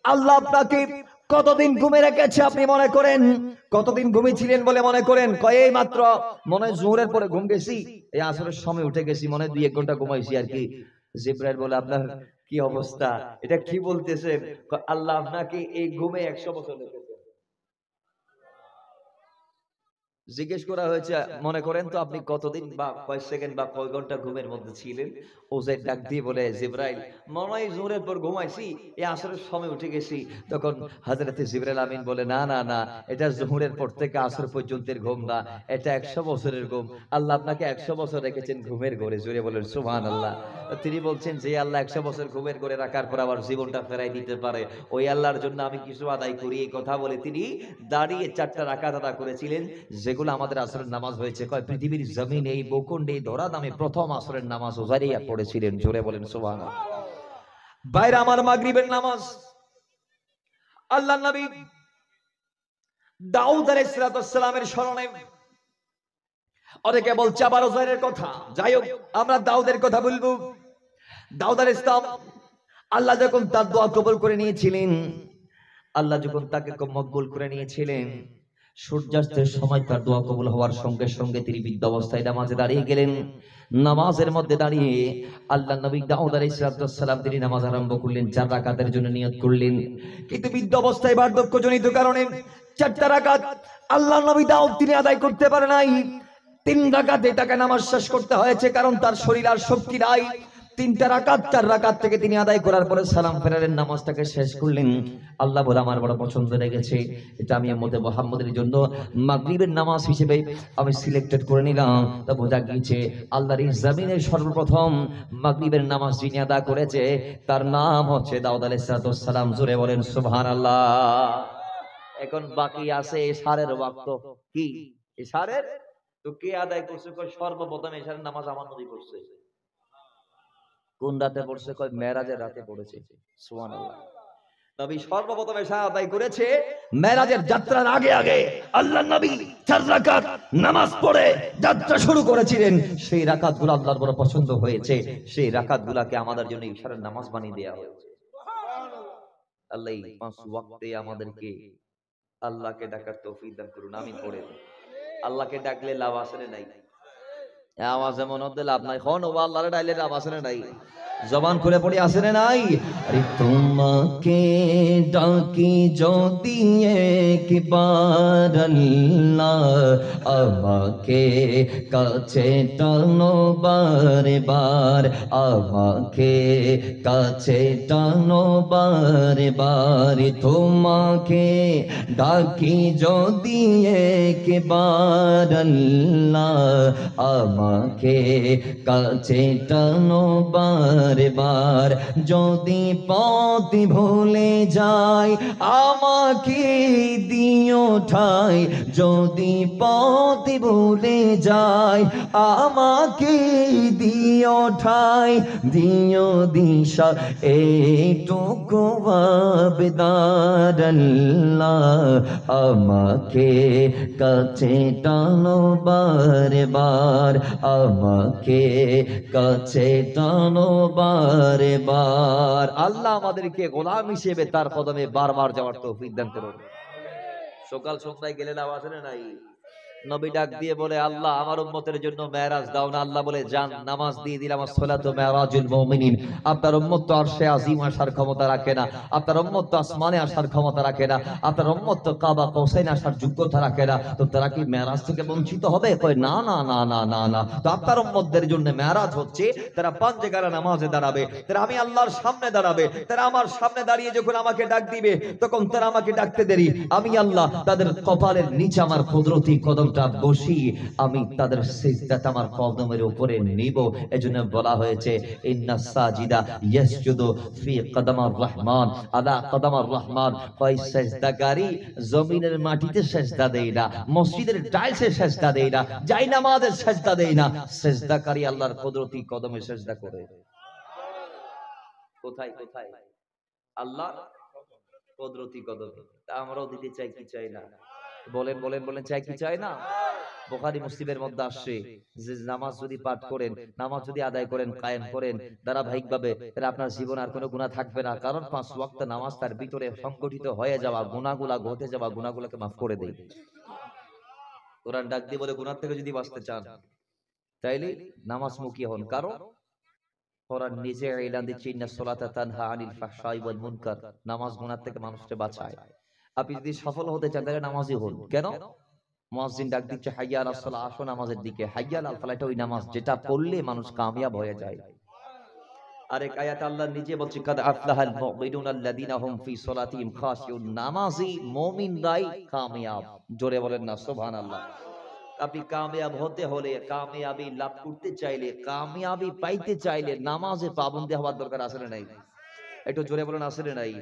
আল্লাহ আপনাকে কতদিন ঘুমে রেখেছে আপনি মনে করেন? কতদিন ঘুমিয়েছিলেন বলে মনে করেন? কয় এই মাত্র মনে হয় জোহরের পরে ঘুম গেছি, এই আসরের সময় উঠে গেছি, মনে হয় 2-1 ঘন্টা ঘুমাইছি আর কি। জিবরাইল বলে, আপনার কি অবস্থা, এটা কি বলতেছেন? আল্লাহ আপনাকে এই ঘুমে 100 বছর রেখেছে। জিজ্ঞেস করা হয়েছে, মনে করেন তো আপনি কতদিন বা কয় সেকেন্ড বা কয় ঘন্টা ঘুমের মধ্যে ছিলেন? ওজাইর ডাক দিয়ে বলে, জিবরাইল, মনে হয় জোহরের পর ঘুমাইছি, এই আসরের সময় উঠে গেছি। তখন হযরত জিবরাইল আমিন বলে, না না না, এটা জোহরের পর থেকে আসর পর্যন্তের ঘুম না, এটা 100 বছরের ঘুম। আল্লাহ আপনাকে 100 বছর রেখেছেন ঘুমের ঘরে। জোরে বলেন সুবহানাল্লাহ। তিনি বলছেন, যে আল্লাহ 100 বছর ঘুমের ঘরে রাখার পর আবার জীবনটা ফেরাই দিতে পারে, ওই আল্লাহর জন্য আমি কিছু আদায় করি। এই কথা বলে তিনি দাঁড়িয়ে 4টা রাকাত আদায় করেছিলেন, যেগুলো আমাদের আসরের নামাজ হয়েছে। কয় পৃথিবীর জমিনে এই ভূখণ্ডে ধরা দামে প্রথম আসরের নামাজ উজাইরিয়া পড়েছিলেন। জোরে বলেন সুবহানাল্লাহ। বাইরে আমার মাগরিবের নামাজ আল্লাহর নবী দাউদ আলাইহিস সালামের স্মরণে, অনেকে বলছে আবার উজাইরের কথা, যাই হোক আমরা দাউদের কথা বলবো। দাউদ আলাইহিস সালাম, আল্লাহ যখন তার দোয়া কবুল করে নিয়েছিলেন, আল্লাহ যখন তাকে মকবুল করে নিয়েছিলেন, সূর্যাস্তের সময় তার দোয়া কবুল হওয়ার সঙ্গে সঙ্গে তিনি বৃদ্ধ অবস্থায় নামাজে দাঁড়িয়ে গেলেন। নামাজের মধ্যে দাঁড়িয়ে আল্লাহ নবী দাউদ আলাইহিস সালাম তিনি নামাজ আরম্ভ করলেন, 4 রাকাতের জন্য নিয়ত করলেন। কিন্তু বৃদ্ধ অবস্থায় বার্ধক্যজনিত কারণে 4টা রাকাত আল্লাহ নবী দাউদ তিনি আদায় করতে পারে নাই। 3 রাকাতে তাকে নামাজ শেষ করতে হয়েছে, কারণ তার শরীর আর শক্তি নাই। 3টা রাকাত 4 রাকাত থেকে তিনি আদায় করার পরে সালাম ফেরালেন, নামাজটাকে শেষ করলেন। আল্লাহ বলে, আমার বড় পছন্দ লেগেছে, এটা আমি উম্মতে মুহাম্মদের জন্য মাগরিবের নামাজ হিসেবে আমি সিলেক্টেড করে নিলাম। তা বোঝা গিয়েছে আল্লাহর এই জমিনের সর্বপ্রথম মাগরিবের নামাজ যিনি আদায় করেছে তার নাম হচ্ছে দাউদ আলাইহিস সালাম। জোরে বলেন সুবহানাল্লাহ। এখন বাকি আছে ইশারের ওয়াক্ত। কি ইশারের? তো কে আদায় করছে? কয় সর্বপ্রথম ইশারের নামাজ আমার নবী পড়ছে। কোন রাতে পড়ছে? কয় মেরাজের রাতে পড়েছে। সুবহানাল্লাহ। নবী সর্বপ্রথম ইশা আদায় করেছে মেরাজের যাত্রার আগে আগে। আল্লাহর নবী 4 রাকাত নামাজ পড়ে যাত্রা শুরু করেছিলেন। সেই রাকাতগুলো আল্লাহর বড় পছন্দ হয়েছে, সেই রাকাতগুলোকে আমাদের জন্য ইশারের নামাজ বানিয়ে দেয়া হয়েছে। আল্লাহ 5 ওয়াক্তে আমাদেরকে আল্লাহকে ডাকার তৌফিক দান করুন, আমিন পড়ে। আল্লাহকে ডাকলে লাভ আছে না নাই? আওয়াজ এমন হতে লাভ নাই। খন ও আল্লাহর ডাইলে লাভ আছে না নাই? জবান খুলে পড়ে আছে না নাই? আরে তোমাকে ডাকি যদি একবার আল্লাহ, আমাকে কাছে টানো বারে বার, আমাকে কাছে টানো বারে বার। তোমাকে ডাকি যদি একবার আল্লাহ, আমাকে কাছে টানো বারে বার। যদি পথ ভুলে যাই আমাকে দিও ঠাই, যদি পথ ভুলে যাই আমাকে দিও ওঠাই দিও দিশা এইটুকু আবেদন আল্লাহ আমাকে কাছে টানো বারবার আমাকে কাছে টানো বারবার আল্লাহ আমাদেরকে গোলাম হিসেবে তার কদমে বারবার যাওয়ার তৌফিক দান করুন সকাল সন্ধ্যায় গেলে আওয়াজ নাই নবী ডাক দিয়ে বলে আল্লাহ আমার উম্মতের জন্য মেরাজ দাও না আল্লাহ বলে যান নামাজ দিয়ে দিলাম সালাতু মেরাজুল মুমিনিন আপনার উম্মত তো আরশে আজিম আসার ক্ষমতা রাখে না আপনার উম্মত তো আসমানে আসার ক্ষমতা রাখে না আপনার উম্মত তো কাবা কৌসাইন আসার যোগ্যতা রাখে না তো তারা কি মেরাজ থেকে বঞ্চিত হবে কয় না না না না না না তো আপনার উম্মতদের জন্য মেরাজ হচ্ছে তারা পাঁচ জায়গায় নামাজে দাঁড়াবে তারা আমি আল্লাহর সামনে দাঁড়াবে তারা আমার সামনে দাঁড়িয়ে যখন আমাকে ডাক দিবে তখন তারা আমাকে ডাকতে দেরি আমি আল্লাহ তাদের কপালের নিচে আমার কুদরতি কদম বসি আমি তাদের সিজদাতে আমার কদমের উপরে নিব এজন্য বলা হয়েছে ইন্নাস সাজিদা ইয়াসজুদু ফি কদমার রহমান আলা কদমার রহমান কয় সিজদাকারী জমিনের মাটিতে সিজদা দেয় না মসজিদের টাইলসে সিজদা দেয় না যাই নামাজের সিজদা দেয় না সিজদাকারী আল্লাহর কুদরতি কদমে সিজদা করে কোথায় কোথায় আল্লাহর কুদরতি কদমে আমরাও দিতে চাই কি চাই না বলেন বলেন বলেন চাই কি চাই না বুখারী মুসলিমের মধ্যে আসছে যে নামাজ যদি পাঠ করেন নামাজ যদি আদায় করেন কায়েম করেন ধারাবাহিকভাবে তাহলে আপনার জীবনে আর কোনো গুনাহ থাকবে না কারণ পাঁচ ওয়াক্ত নামাজ তার ভিতরে সংগঠিত হয়ে যাওয়া গুনাহগুলা ঘটে যাওয়া গুনাহগুলোকে maaf করে দেয় কোরআন ডাক দিয়ে বলে গুনাহ থেকে যদি বাঁচতে চান তাইলে নামাজমুখী হন কারণ কোরআন নিজে এলান দিচ্ছে ইন্নাস সালাতা তানহা আনিল ফাহশাই ওয়াল মুনকার নামাজ গুনাহ থেকে মানুষকে বাঁচায় আপনি যদি সফল হতে চান তাহলে নামাজি হন কেন মুয়াজ্জিন ডাক দিচ্ছে হাইয়া আলাস সালাহ আসো নামাজের দিকে হাইয়া আলাল ফালাহ এটা ওই নামাজ যেটা পড়লে মানুষ কামিয়াব হয়ে যায় আরেক আয়াত আল্লাহ নিজে বলছে কাদ আফলাহাল মুমিনুন আল্লাযিনা হুম ফি সালাতিহিম খাশিউন নামাজি মুমিনরাই কামিয়াব জোরে বলেন না সুবহানাল্লাহ আপনি কামিয়াব হতে হলে কামিয়াবি লাভ করতে চাইলে কামিয়াবি পাইতে চাইলে নামাজে পাবন্দী হওয়ার দরকার আছে না নাই একটু জোরে বলেন আছে না নাই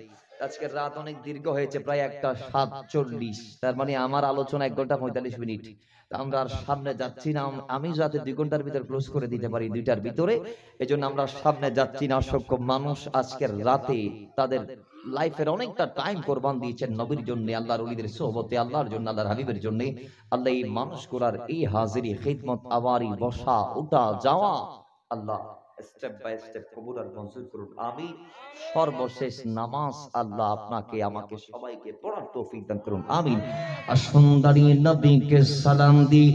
আজকের রাত অনেক দীর্ঘ হয়েছে প্রায় 1:47 তার মানে আমার আলোচনা 1 ঘন্টা 45 মিনিট আমরা আর সামনে যাচ্ছি না আমি যাতে 2 ঘন্টার ভিতর ক্লোজ করে দিতে পারি 2টার ভিতরে এজন্য আমরা সামনে যাচ্ছি না অসংখ্য মানুষ আজকের রাতে তাদের লাইফের অনেকটা টাইম কোরবান দিয়েছেন নবীর জন্য আল্লাহর ওলিদের সোহবতে আল্লাহর জন্য আল্লাহর হাবিবের জন্য আল্লাহ এই মানুষগুলোর এই হাজিরি খিদমত আওয়ারি বসা ওঠা যাওয়া আল্লাহ স্টেপ বাই স্টেপ কবুল আর মঞ্জুর করুন আমি সর্বশেষ নামাজ আল্লাহ আপনাকে আমাকে সবাইকে পড়ার তৌফিক দান করুন আমিন আর সুন্দরী নবীকে সালাম দি